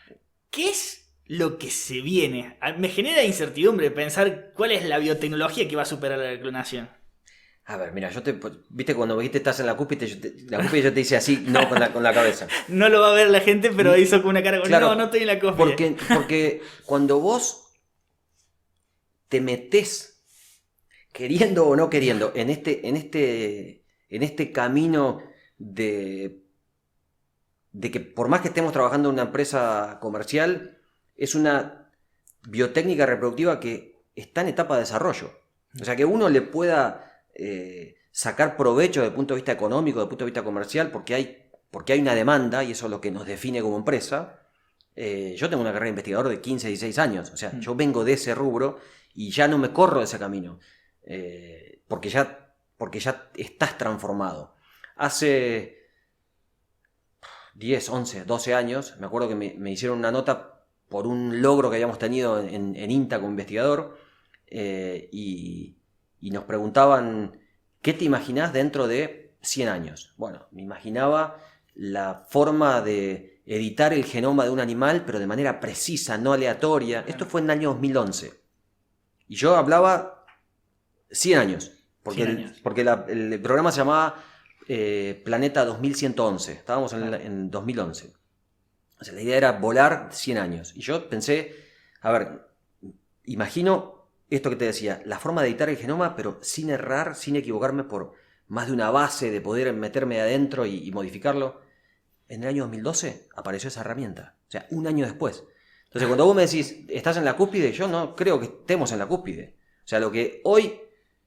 ¿qué es lo que se viene? Me genera incertidumbre pensar cuál es la biotecnología que va a superar la clonación. A ver, mira, viste cuando me dijiste estás en la cúspide, yo te hice así, no con la cabeza. No lo va a ver la gente, pero hizo con una cara como, claro, no estoy en la cúspide. Porque cuando vos te metés, queriendo o no queriendo, en este camino de que por más que estemos trabajando en una empresa comercial, es una biotécnica reproductiva que está en etapa de desarrollo. O sea, que uno le pueda sacar provecho desde el punto de vista económico, desde el punto de vista comercial, porque hay una demanda, y eso es lo que nos define como empresa. Yo tengo una carrera de investigador de 15, 16 años, o sea, yo vengo de ese rubro y ya no me corro de ese camino, porque ya estás transformado. Hace 10, 11, 12 años, me acuerdo que me hicieron una nota por un logro que habíamos tenido en INTA como investigador, y nos preguntaban, ¿qué te imaginás dentro de 100 años? Bueno, me imaginaba la forma de editar el genoma de un animal, pero de manera precisa, no aleatoria. Esto fue en el año 2011. Y yo hablaba 100 años, porque el programa se llamaba Planeta 2111. Estábamos en 2011. O sea, la idea era volar 100 años. Y yo pensé, a ver, imagino esto que te decía, la forma de editar el genoma, pero sin errar, sin equivocarme por más de una base, de poder meterme adentro y modificarlo. En el año 2012 apareció esa herramienta. O sea, un año después. Entonces, cuando vos me decís, ¿estás en la cúspide? Yo no creo que estemos en la cúspide. O sea, lo que hoy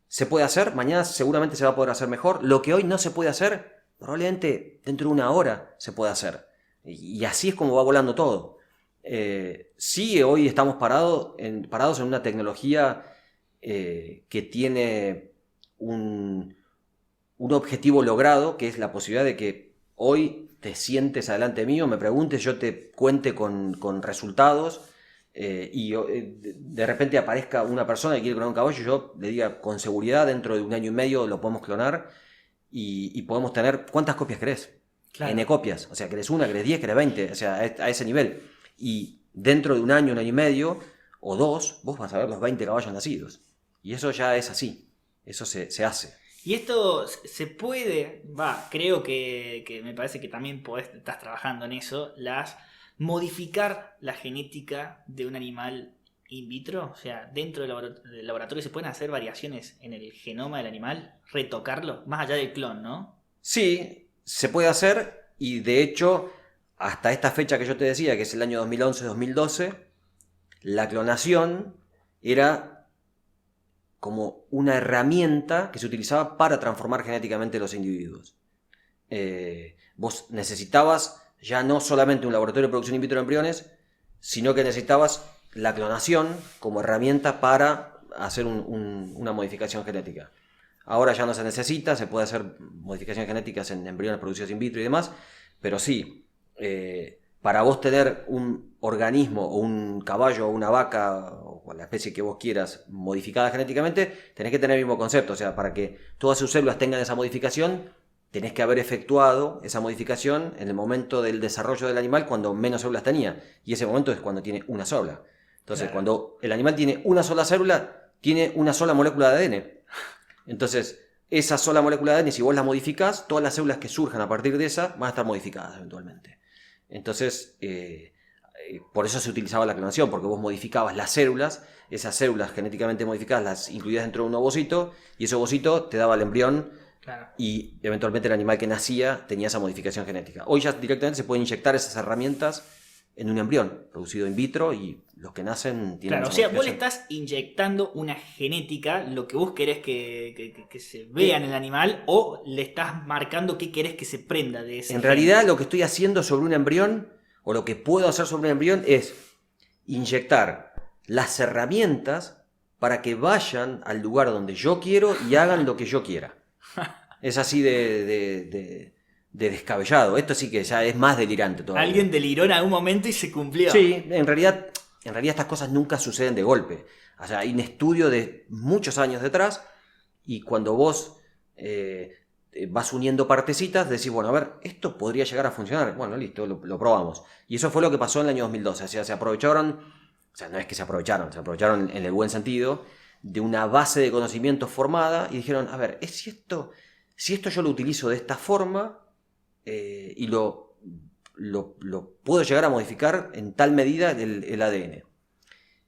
se puede hacer, mañana seguramente se va a poder hacer mejor. Lo que hoy no se puede hacer, probablemente dentro de una hora se puede hacer. Y así es como va volando todo. Sí, hoy estamos parados en una tecnología que tiene un objetivo logrado, que es la posibilidad de que hoy te sientes adelante mío, me preguntes, yo te cuente con resultados, y de repente aparezca una persona que quiere clonar un caballo, yo le diga con seguridad, dentro de un año y medio lo podemos clonar y podemos tener, ¿cuántas copias querés? Claro. N copias, o sea, querés una, querés 10, querés 20, o sea, a ese nivel. Y dentro de un año y medio, o 2, vos vas a ver los 20 caballos nacidos. Y eso ya es así, eso se hace. Y esto se puede, creo que me parece que también estás trabajando en eso, modificar la genética de un animal in vitro. O sea, dentro del laboratorio se pueden hacer variaciones en el genoma del animal, retocarlo, más allá del clon, ¿no? Sí, se puede hacer, y de hecho, hasta esta fecha que yo te decía, que es el año 2011-2012, la clonación era como una herramienta que se utilizaba para transformar genéticamente los individuos. Vos necesitabas ya no solamente un laboratorio de producción in vitro de embriones, sino que necesitabas la clonación como herramienta para hacer una modificación genética. Ahora ya no se necesita, se puede hacer modificaciones genéticas en embriones producidos in vitro y demás, pero sí, para vos tener un organismo o un caballo o una vaca o la especie que vos quieras modificada genéticamente, tenés que tener el mismo concepto. O sea, para que todas sus células tengan esa modificación, tenés que haber efectuado esa modificación en el momento del desarrollo del animal, cuando menos células tenía. Y ese momento es cuando tiene una sola. Entonces, claro, cuando el animal tiene una sola célula, tiene una sola molécula de ADN. Entonces, esa sola molécula de ADN, si vos la modificás, todas las células que surjan a partir de esa van a estar modificadas eventualmente. Entonces, por eso se utilizaba la clonación, porque vos modificabas las células, esas células genéticamente modificadas las incluías dentro de un ovocito, y ese ovocito te daba el embrión, claro, y eventualmente el animal que nacía tenía esa modificación genética. Hoy ya directamente se pueden inyectar esas herramientas en un embrión producido in vitro, y los que nacen tienen... Claro, o sea, vos le estás inyectando una genética, lo que vos querés que se vea en el animal, o le estás marcando qué querés que se prenda de ese En realidad, lo que estoy haciendo sobre un embrión, o lo que puedo hacer sobre un embrión, es inyectar las herramientas para que vayan al lugar donde yo quiero y hagan lo que yo quiera. Es así de descabellado. Esto sí que ya es más delirante todavía. Alguien deliró en algún momento y se cumplió. Sí, en realidad estas cosas nunca suceden de golpe. O sea, hay un estudio de muchos años detrás, y cuando vos vas uniendo partecitas, decís, bueno, a ver, esto podría llegar a funcionar. Bueno, listo, lo probamos. Y eso fue lo que pasó en el año 2012. O sea, se aprovecharon, o sea, no es que se aprovecharon en el buen sentido, de una base de conocimiento formada, y dijeron, a ver, si esto yo lo utilizo de esta forma, y lo puedo llegar a modificar en tal medida el ADN.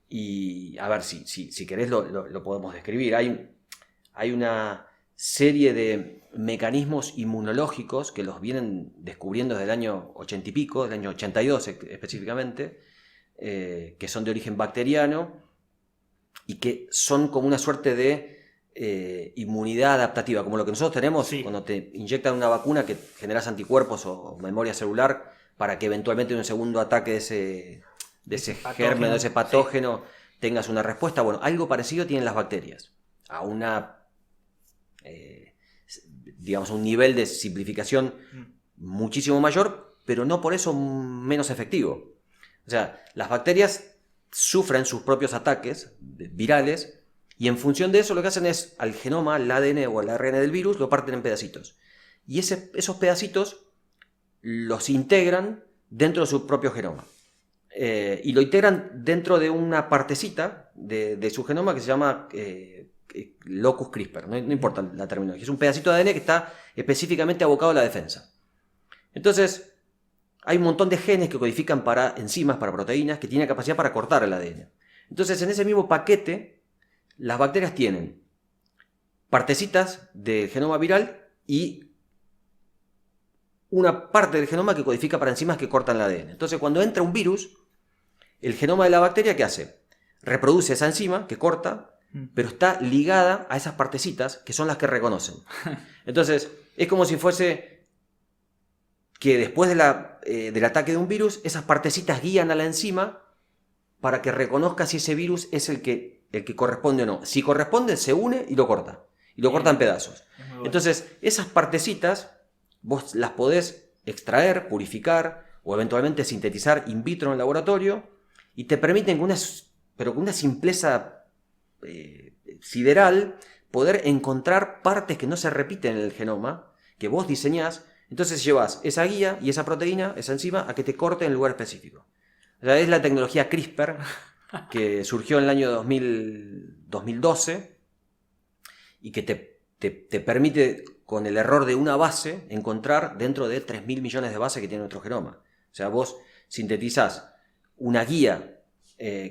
Y a ver, si querés lo podemos describir. Hay una serie de mecanismos inmunológicos que los vienen descubriendo desde el año 80 y pico, del año 82 específicamente, que son de origen bacteriano y que son como una suerte de inmunidad adaptativa, como lo que nosotros tenemos Sí. cuando te inyectan una vacuna que generas anticuerpos o memoria celular para que eventualmente en un segundo ataque de ese germen, de ese patógeno, tengas una respuesta. Bueno, algo parecido tienen las bacterias, a una, digamos, un nivel de simplificación muchísimo mayor, pero no por eso menos efectivo. O sea, las bacterias sufren sus propios ataques virales y en función de eso lo que hacen es al genoma, al ADN o al ARN del virus, lo parten en pedacitos. Y esos pedacitos los integran dentro de su propio genoma. Y lo integran dentro de una partecita de su genoma que se llama locus CRISPR, no importa la terminología, es un pedacito de ADN que está específicamente abocado a la defensa. Entonces, hay un montón de genes que codifican para enzimas, para proteínas, que tienen capacidad para cortar el ADN. Entonces, en ese mismo paquete, las bacterias tienen partecitas del genoma viral y una parte del genoma que codifica para enzimas que cortan el ADN. Entonces, cuando entra un virus, el genoma de la bacteria, ¿qué hace? Reproduce esa enzima que corta, pero está ligada a esas partecitas que son las que reconocen. Entonces, es como si fuese que después del ataque de un virus, esas partecitas guían a la enzima para que reconozca si ese virus es el que corresponde o no. Si corresponde, se une y lo corta. Y lo corta en pedazos. Bueno. Entonces, esas partecitas vos las podés extraer, purificar o eventualmente sintetizar in vitro en el laboratorio y te permiten con una simpleza sideral poder encontrar partes que no se repiten en el genoma, que vos diseñás. Entonces llevas esa guía y esa proteína, esa enzima, a que te corte en el lugar específico. O sea, es la tecnología CRISPR que surgió en el año 2012 y que te permite, con el error de una base, encontrar dentro de 3.000 millones de bases que tiene nuestro genoma. O sea, vos sintetizás una guía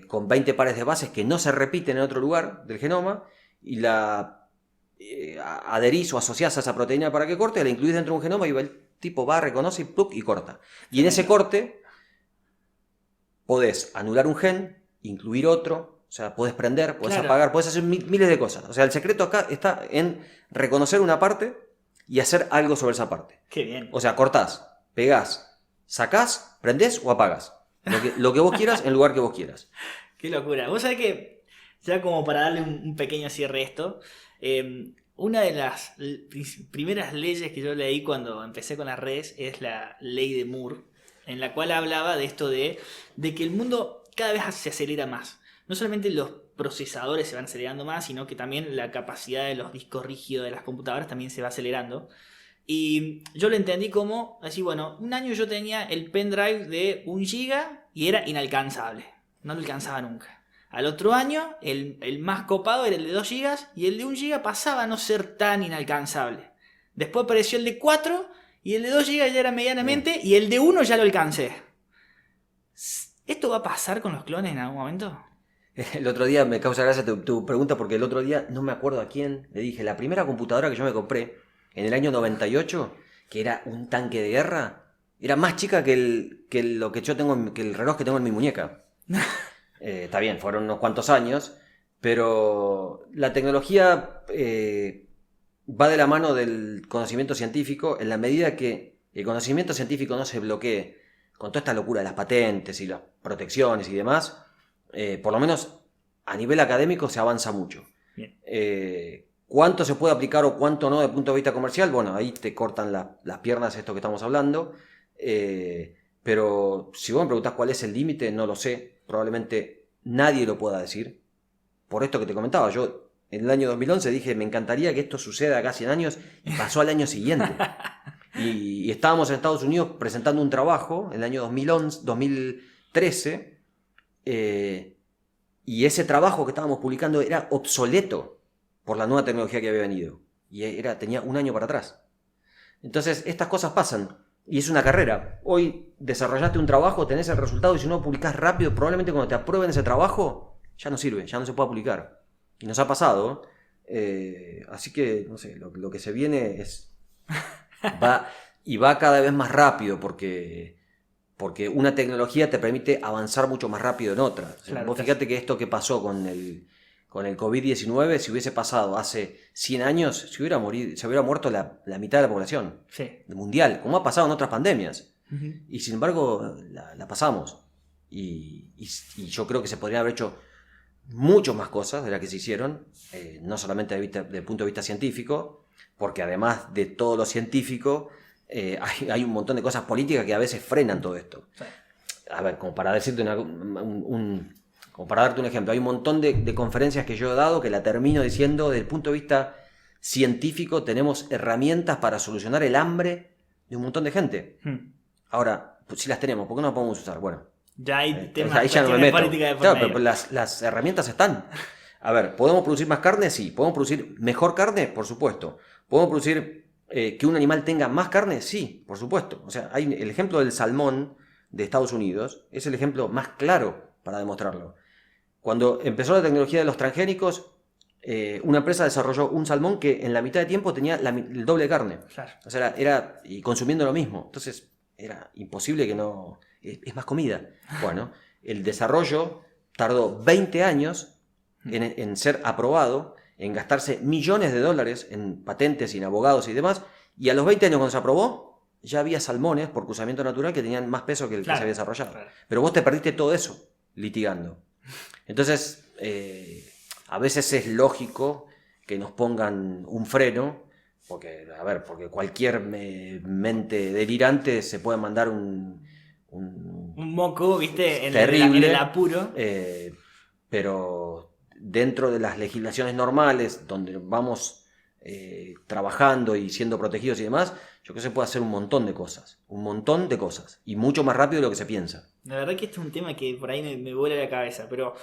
con 20 pares de bases que no se repiten en otro lugar del genoma y la adherís o asociás a esa proteína para que corte, la incluís dentro de un genoma y el tipo va, reconoce y ¡pluc! Y corta. Y en ese corte podés anular un gen, incluir otro, o sea, podés prender, podés apagar, podés hacer miles de cosas. O sea, el secreto acá está en reconocer una parte y hacer algo sobre esa parte. Qué bien. O sea, cortás, pegás, sacás, prendés o apagás. Lo que vos quieras en el lugar que vos quieras. Qué locura. Vos sabés que, ya como para darle un pequeño cierre a esto, una de las primeras leyes que yo leí cuando empecé con las redes es la ley de Moore, en la cual hablaba de esto de que el mundo cada vez se acelera más. No solamente los procesadores se van acelerando más, sino que también la capacidad de los discos rígidos de las computadoras también se va acelerando. Y yo lo entendí como, así, bueno, un año yo tenía el pendrive de 1 GB y era inalcanzable. No lo alcanzaba nunca. Al otro año, el más copado era el de 2 GB y el de 1 GB pasaba a no ser tan inalcanzable. Después apareció el de 4 y el de 2 GB ya era medianamente y el de 1 ya lo alcancé. ¿Esto va a pasar con los clones en algún momento? El otro día me causa gracia tu pregunta porque el otro día no me acuerdo a quién le dije, la primera computadora que yo me compré en el año 98, que era un tanque de guerra, era más chica que el reloj que tengo en mi muñeca. Está bien, fueron unos cuantos años, pero la tecnología va de la mano del conocimiento científico en la medida que el conocimiento científico no se bloquee con toda esta locura de las patentes y las protecciones y demás. Por lo menos a nivel académico se avanza mucho. ¿Cuánto se puede aplicar o cuánto no desde el punto de vista comercial? Bueno, ahí te cortan las piernas esto que estamos hablando. Pero si vos me preguntás cuál es el límite, no lo sé. Probablemente nadie lo pueda decir. Por esto que te comentaba, yo en el año 2011 dije, me encantaría que esto suceda acá 100 años, y pasó al año siguiente. Y estábamos en Estados Unidos presentando un trabajo en el año 2013, y ese trabajo que estábamos publicando era obsoleto por la nueva tecnología que había venido. Y tenía un año para atrás. Entonces, estas cosas pasan. Y es una carrera. Hoy desarrollaste un trabajo, tenés el resultado, y si no lo publicás rápido, probablemente cuando te aprueben ese trabajo, ya no sirve, ya no se puede publicar. Y nos ha pasado. Así que, no sé, lo que se viene es... va cada vez más rápido porque una tecnología te permite avanzar mucho más rápido en otra. Claro, vos fíjate que esto que pasó con con el COVID-19, si hubiese pasado hace 100 años, se hubiera muerto la mitad de la población mundial, como ha pasado en otras pandemias. Y sin embargo, la pasamos. Y yo creo que se podrían haber hecho mucho más cosas de las que se hicieron, no solamente desde el punto de vista científico, porque además de todo lo científico, hay un montón de cosas políticas que a veces frenan todo esto. Sí. A ver, como para decirte como para darte un ejemplo, hay un montón de conferencias que yo he dado que la termino diciendo, desde el punto de vista científico, tenemos herramientas para solucionar el hambre de un montón de gente. Ahora, pues, si las tenemos, ¿por qué no las podemos usar? Bueno, ya hay temas ahí ya no me meto. Política de claro, pero las herramientas están. A ver, ¿podemos producir más carne? Sí. ¿Podemos producir mejor carne? Por supuesto. ¿Podemos producir que un animal tenga más carne? Sí, por supuesto. O sea, el ejemplo del salmón de Estados Unidos es el ejemplo más claro para demostrarlo. Cuando empezó la tecnología de los transgénicos, una empresa desarrolló un salmón que en la mitad de tiempo tenía el doble de carne. Claro. O sea, era y consumiendo lo mismo. Entonces, era imposible que no... Es más comida. Bueno, el desarrollo tardó 20 años en ser aprobado, en gastarse millones de dólares en patentes y en abogados y demás, y a los 20 años cuando se aprobó, ya había salmones por cruzamiento natural que tenían más peso que el que se había desarrollado. Claro. Pero vos te perdiste todo eso litigando. Entonces, a veces es lógico que nos pongan un freno, porque cualquier mente delirante se puede mandar un moco, ¿viste? Terrible, en el apuro. Pero dentro de las legislaciones normales, donde vamos trabajando y siendo protegidos y demás, yo creo que se puede hacer un montón de cosas, y mucho más rápido de lo que se piensa. La verdad que este es un tema que por ahí me vuela la cabeza, pero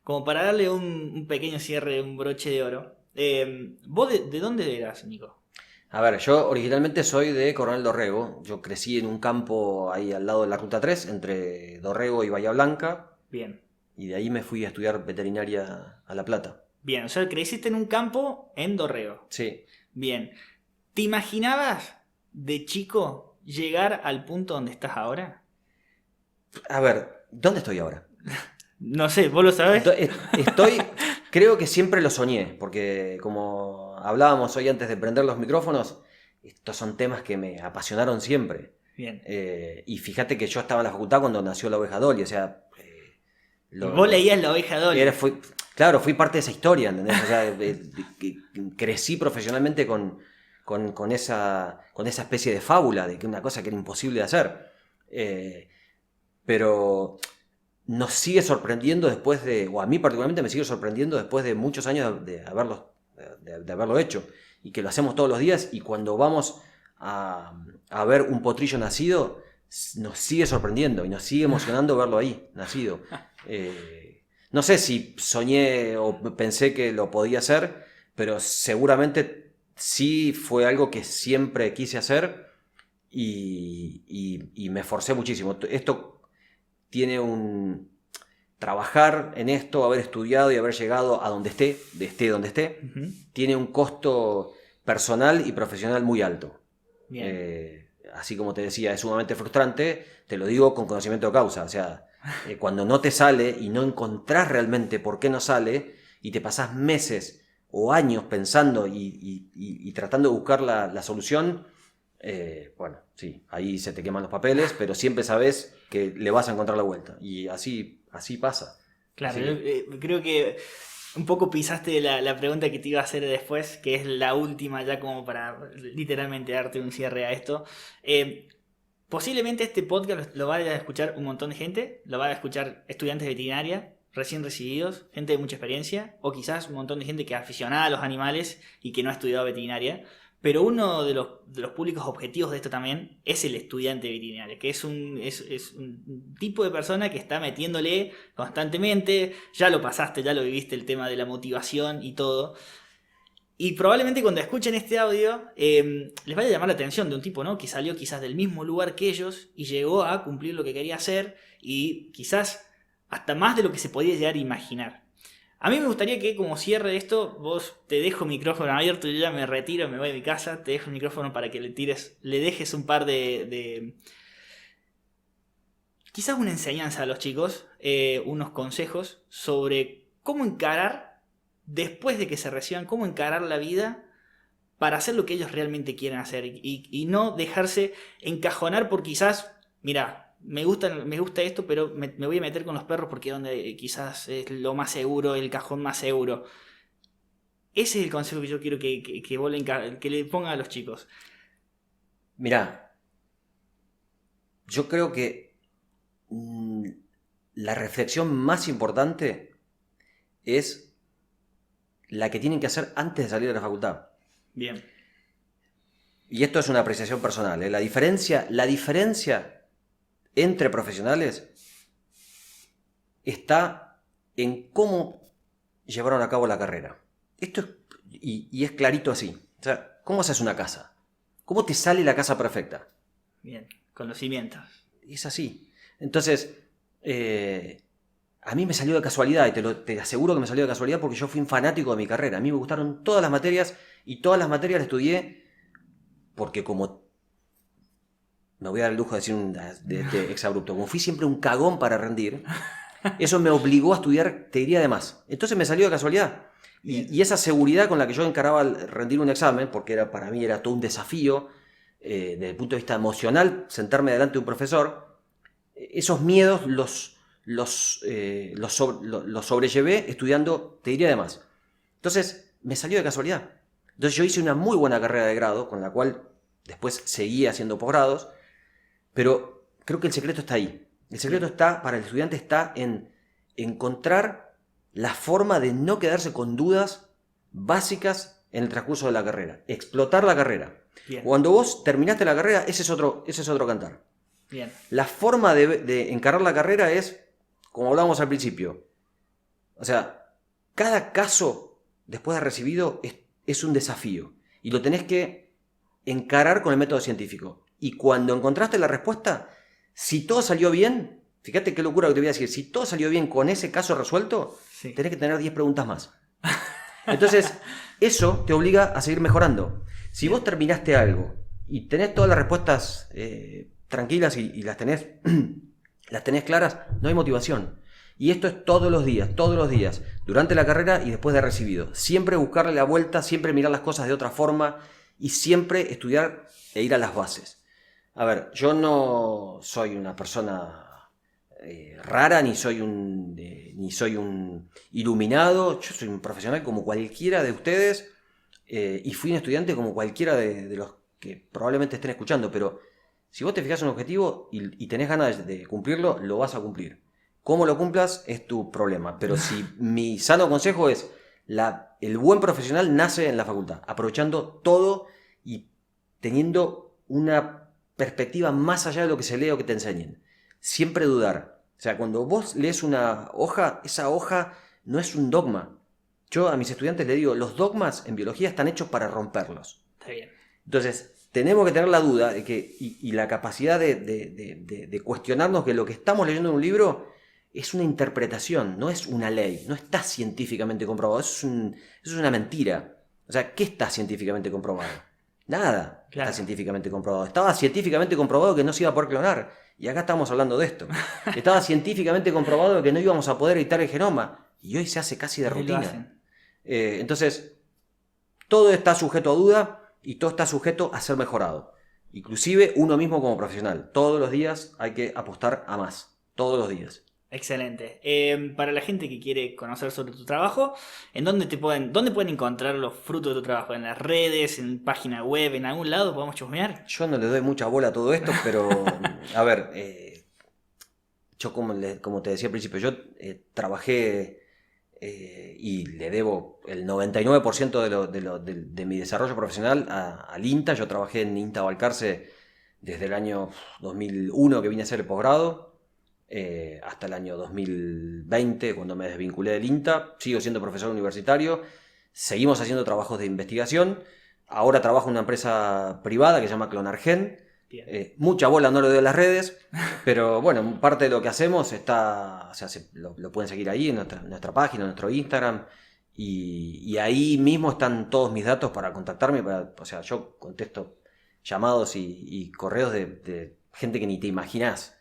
como para darle un pequeño cierre, un broche de oro, ¿vos de dónde eras, Nico? A ver, yo originalmente soy de Coronel Dorrego. Yo crecí en un campo ahí al lado de la Ruta 3, entre Dorrego y Bahía Blanca. Bien. Y de ahí me fui a estudiar veterinaria a La Plata. Bien, o sea, creciste en un campo en Dorrego. Sí. Bien. ¿Te imaginabas de chico llegar al punto donde estás ahora? A ver, ¿dónde estoy ahora? No sé, ¿vos lo sabés? Creo que siempre lo soñé, porque como hablábamos hoy antes de prender los micrófonos, estos son temas que me apasionaron siempre. Bien. Y fíjate que yo estaba en la facultad cuando nació la oveja Dolly, o sea... vos leías la oveja Dolly. Fui parte de esa historia, ¿entendés? O sea, crecí profesionalmente con esa especie de fábula, de que una cosa que era imposible de hacer. Pero... nos sigue sorprendiendo o a mí particularmente me sigue sorprendiendo después de muchos años de haberlo hecho, y que lo hacemos todos los días, y cuando vamos a ver un potrillo nacido, nos sigue sorprendiendo y nos sigue emocionando verlo ahí, nacido. No sé si soñé o pensé que lo podía hacer, pero seguramente sí fue algo que siempre quise hacer, y me esforcé muchísimo. Esto tiene trabajar en esto, haber estudiado y haber llegado a donde esté donde esté, tiene un costo personal y profesional muy alto. Así como te decía, es sumamente frustrante, te lo digo con conocimiento de causa. O sea, cuando no te sale y no encontrás realmente por qué no sale, y te pasás meses o años pensando y tratando de buscar la solución, bueno, sí, ahí se te queman los papeles, pero siempre sabes que le vas a encontrar la vuelta, y así pasa. Claro, creo que un poco pisaste la pregunta que te iba a hacer después, que es la última ya como para literalmente darte un cierre a esto. Posiblemente este podcast lo vaya a escuchar un montón de gente, lo van a escuchar estudiantes de veterinaria, recién recibidos, gente de mucha experiencia, o quizás un montón de gente que es aficionada a los animales y que no ha estudiado veterinaria. Pero uno de los públicos objetivos de esto también es el estudiante veterinario, que es un tipo de persona que está metiéndole constantemente. Ya lo pasaste, ya lo viviste, el tema de la motivación y todo. Y probablemente cuando escuchen este audio les vaya a llamar la atención de un tipo, ¿no?, que salió quizás del mismo lugar que ellos y llegó a cumplir lo que quería hacer, y quizás hasta más de lo que se podía llegar a imaginar. A mí me gustaría que, como cierre de esto, vos te dejo el micrófono abierto, yo ya me retiro, me voy a mi casa, te dejo el micrófono para que le dejes un par de quizás una enseñanza a los chicos, unos consejos sobre cómo encarar después de que se reciban, cómo encarar la vida para hacer lo que ellos realmente quieren hacer y no dejarse encajonar por quizás, mira, me gusta esto, pero me voy a meter con los perros porque es donde quizás es lo más seguro, el cajón más seguro. Ese es el consejo que yo quiero que le pongan a los chicos. Mirá, yo creo que la reflexión más importante es la que tienen que hacer antes de salir de la facultad. Bien. Y esto es una apreciación personal, ¿eh? La diferencia entre profesionales está en cómo llevaron a cabo la carrera. Esto es, y es clarito así. O sea, ¿cómo haces una casa? ¿Cómo te sale la casa perfecta? Bien, conocimientos. Es así. Entonces, a mí me salió de casualidad, y te aseguro que me salió de casualidad porque yo fui un fanático de mi carrera. A mí me gustaron todas las materias y todas las materias las estudié porque como... Me voy a dar el lujo de decir de este exabrupto. Como fui siempre un cagón para rendir, eso me obligó a estudiar, te diría, de más. Entonces me salió de casualidad. Y esa seguridad con la que yo encaraba rendir un examen, porque para mí era todo un desafío, desde el punto de vista emocional, sentarme delante de un profesor, esos miedos los sobrellevé estudiando, te diría, de más. Entonces me salió de casualidad. Entonces yo hice una muy buena carrera de grado, con la cual después seguí haciendo posgrados, pero creo que el secreto está ahí. El secreto para el estudiante está en encontrar la forma de no quedarse con dudas básicas en el transcurso de la carrera. Explotar la carrera. Bien. Cuando vos terminaste la carrera, ese es otro cantar. Bien. La forma de encarar la carrera es, como hablábamos al principio, o sea, cada caso después de recibido es un desafío y lo tenés que encarar con el método científico. Y cuando encontraste la respuesta, si todo salió bien, fíjate qué locura que te voy a decir, si todo salió bien con ese caso resuelto, sí, tenés que tener 10 preguntas más. Entonces, eso te obliga a seguir mejorando. Si vos terminaste algo y tenés todas las respuestas tranquilas y las tenés claras, no hay motivación. Y esto es todos los días, durante la carrera y después de recibido. Siempre buscarle la vuelta, siempre mirar las cosas de otra forma y siempre estudiar e ir a las bases. A ver, yo no soy una persona rara, ni soy un iluminado. Yo soy un profesional como cualquiera de ustedes y fui un estudiante como cualquiera de los que probablemente estén escuchando. Pero si vos te fijas en un objetivo y tenés ganas de cumplirlo, lo vas a cumplir. Cómo lo cumplas es tu problema. Pero si mi sano consejo es, el buen profesional nace en la facultad, aprovechando todo y teniendo una perspectiva más allá de lo que se lee o que te enseñen. Siempre dudar. O sea, cuando vos lees una hoja, esa hoja no es un dogma. Yo a mis estudiantes les digo, los dogmas en biología están hechos para romperlos. Está bien. Entonces, tenemos que tener la duda de que, y la capacidad de cuestionarnos que lo que estamos leyendo en un libro es una interpretación, no es una ley, no está científicamente comprobado. Eso es una mentira. O sea, ¿qué está científicamente comprobado? Nada está científicamente comprobado. Estaba científicamente comprobado que no se iba a poder clonar. Y acá estamos hablando de esto. Estaba científicamente comprobado que no íbamos a poder editar el genoma. Y hoy se hace casi de rutina. Entonces, todo está sujeto a duda y todo está sujeto a ser mejorado. Inclusive uno mismo como profesional. Todos los días hay que apostar a más. Todos los días. Excelente. Para la gente que quiere conocer sobre tu trabajo, dónde pueden encontrar los frutos de tu trabajo? ¿En las redes, en página web, en algún lado? ¿Podemos chusmear? Yo no le doy mucha bola a todo esto, pero a ver, yo como te decía al principio, yo trabajé y le debo el 99% de mi desarrollo profesional al INTA. Yo trabajé en INTA Balcarce desde el año 2001 que vine a hacer el posgrado. Hasta el año 2020, cuando me desvinculé del INTA. Sigo siendo profesor universitario, seguimos haciendo trabajos de investigación. Ahora trabajo en una empresa privada que se llama Clonargen. Mucha bola no le doy a las redes, pero bueno, parte de lo que hacemos está, o sea, lo pueden seguir ahí en nuestra página, en nuestro Instagram, y ahí mismo están todos mis datos para contactarme. O sea, yo contesto llamados y correos de gente que ni te imaginás.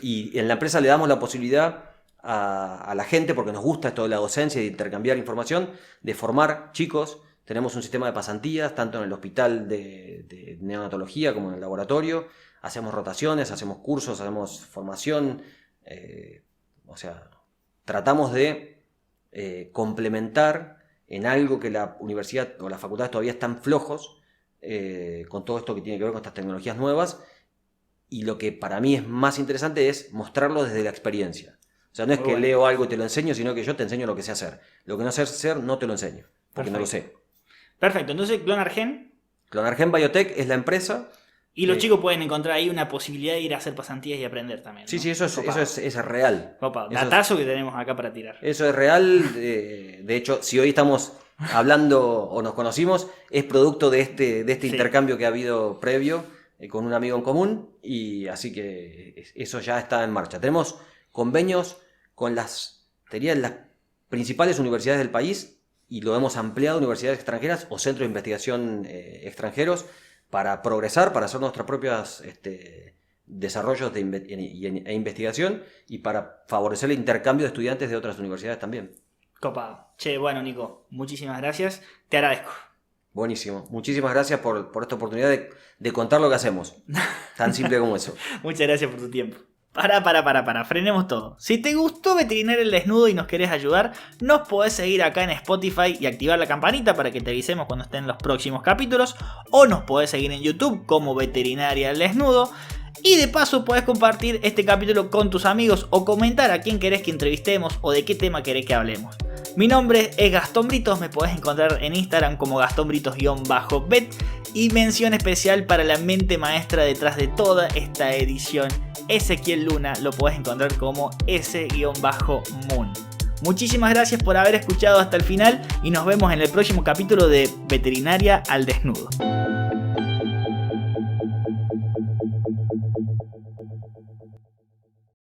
Y en la empresa le damos la posibilidad a la gente, porque nos gusta esto de la docencia y de intercambiar información, de formar chicos. Tenemos un sistema de pasantías, tanto en el hospital de neonatología como en el laboratorio. Hacemos rotaciones, hacemos cursos, hacemos formación. O sea, tratamos de complementar en algo que la universidad o las facultades todavía están flojos, con todo esto que tiene que ver con estas tecnologías nuevas. Y lo que para mí es más interesante es mostrarlo desde la experiencia. O sea, no es que leo algo y te lo enseño, sino que yo te enseño lo que sé hacer. Lo que no sé hacer no te lo enseño, porque no lo sé. Perfecto, entonces Clonargen. Clonargen Biotech es la empresa. Y los chicos pueden encontrar ahí una posibilidad de ir a hacer pasantías y aprender también, ¿no? Sí, eso es real. Opa, datazo que tenemos acá para tirar. Eso es real. De hecho, si hoy estamos hablando o nos conocimos, es producto de este intercambio que ha habido previo con un amigo en común. Y así que eso ya está en marcha. Tenemos convenios con las principales universidades del país, y lo hemos ampliado a universidades extranjeras o centros de investigación extranjeros para progresar, para hacer nuestros propios desarrollos e investigación, y para favorecer el intercambio de estudiantes de otras universidades también. Copado. Che, bueno, Nico, muchísimas gracias. Te agradezco. Buenísimo. Muchísimas gracias por esta oportunidad de contar lo que hacemos. Tan simple como eso. Muchas gracias por tu tiempo. Para, frenemos todo. Si te gustó Veterinaria al Desnudo y nos querés ayudar, nos podés seguir acá en Spotify y activar la campanita para que te avisemos cuando estén los próximos capítulos, o nos podés seguir en YouTube como Veterinaria al Desnudo. Y de paso podés compartir este capítulo con tus amigos o comentar a quién querés que entrevistemos o de qué tema querés que hablemos. Mi nombre es Gastón Britos, me podés encontrar en Instagram como GastónBritos_vet, y mención especial para la mente maestra detrás de toda esta edición, Ezequiel Luna, lo podés encontrar como S_Moon. Muchísimas gracias por haber escuchado hasta el final y nos vemos en el próximo capítulo de Veterinaria al Desnudo.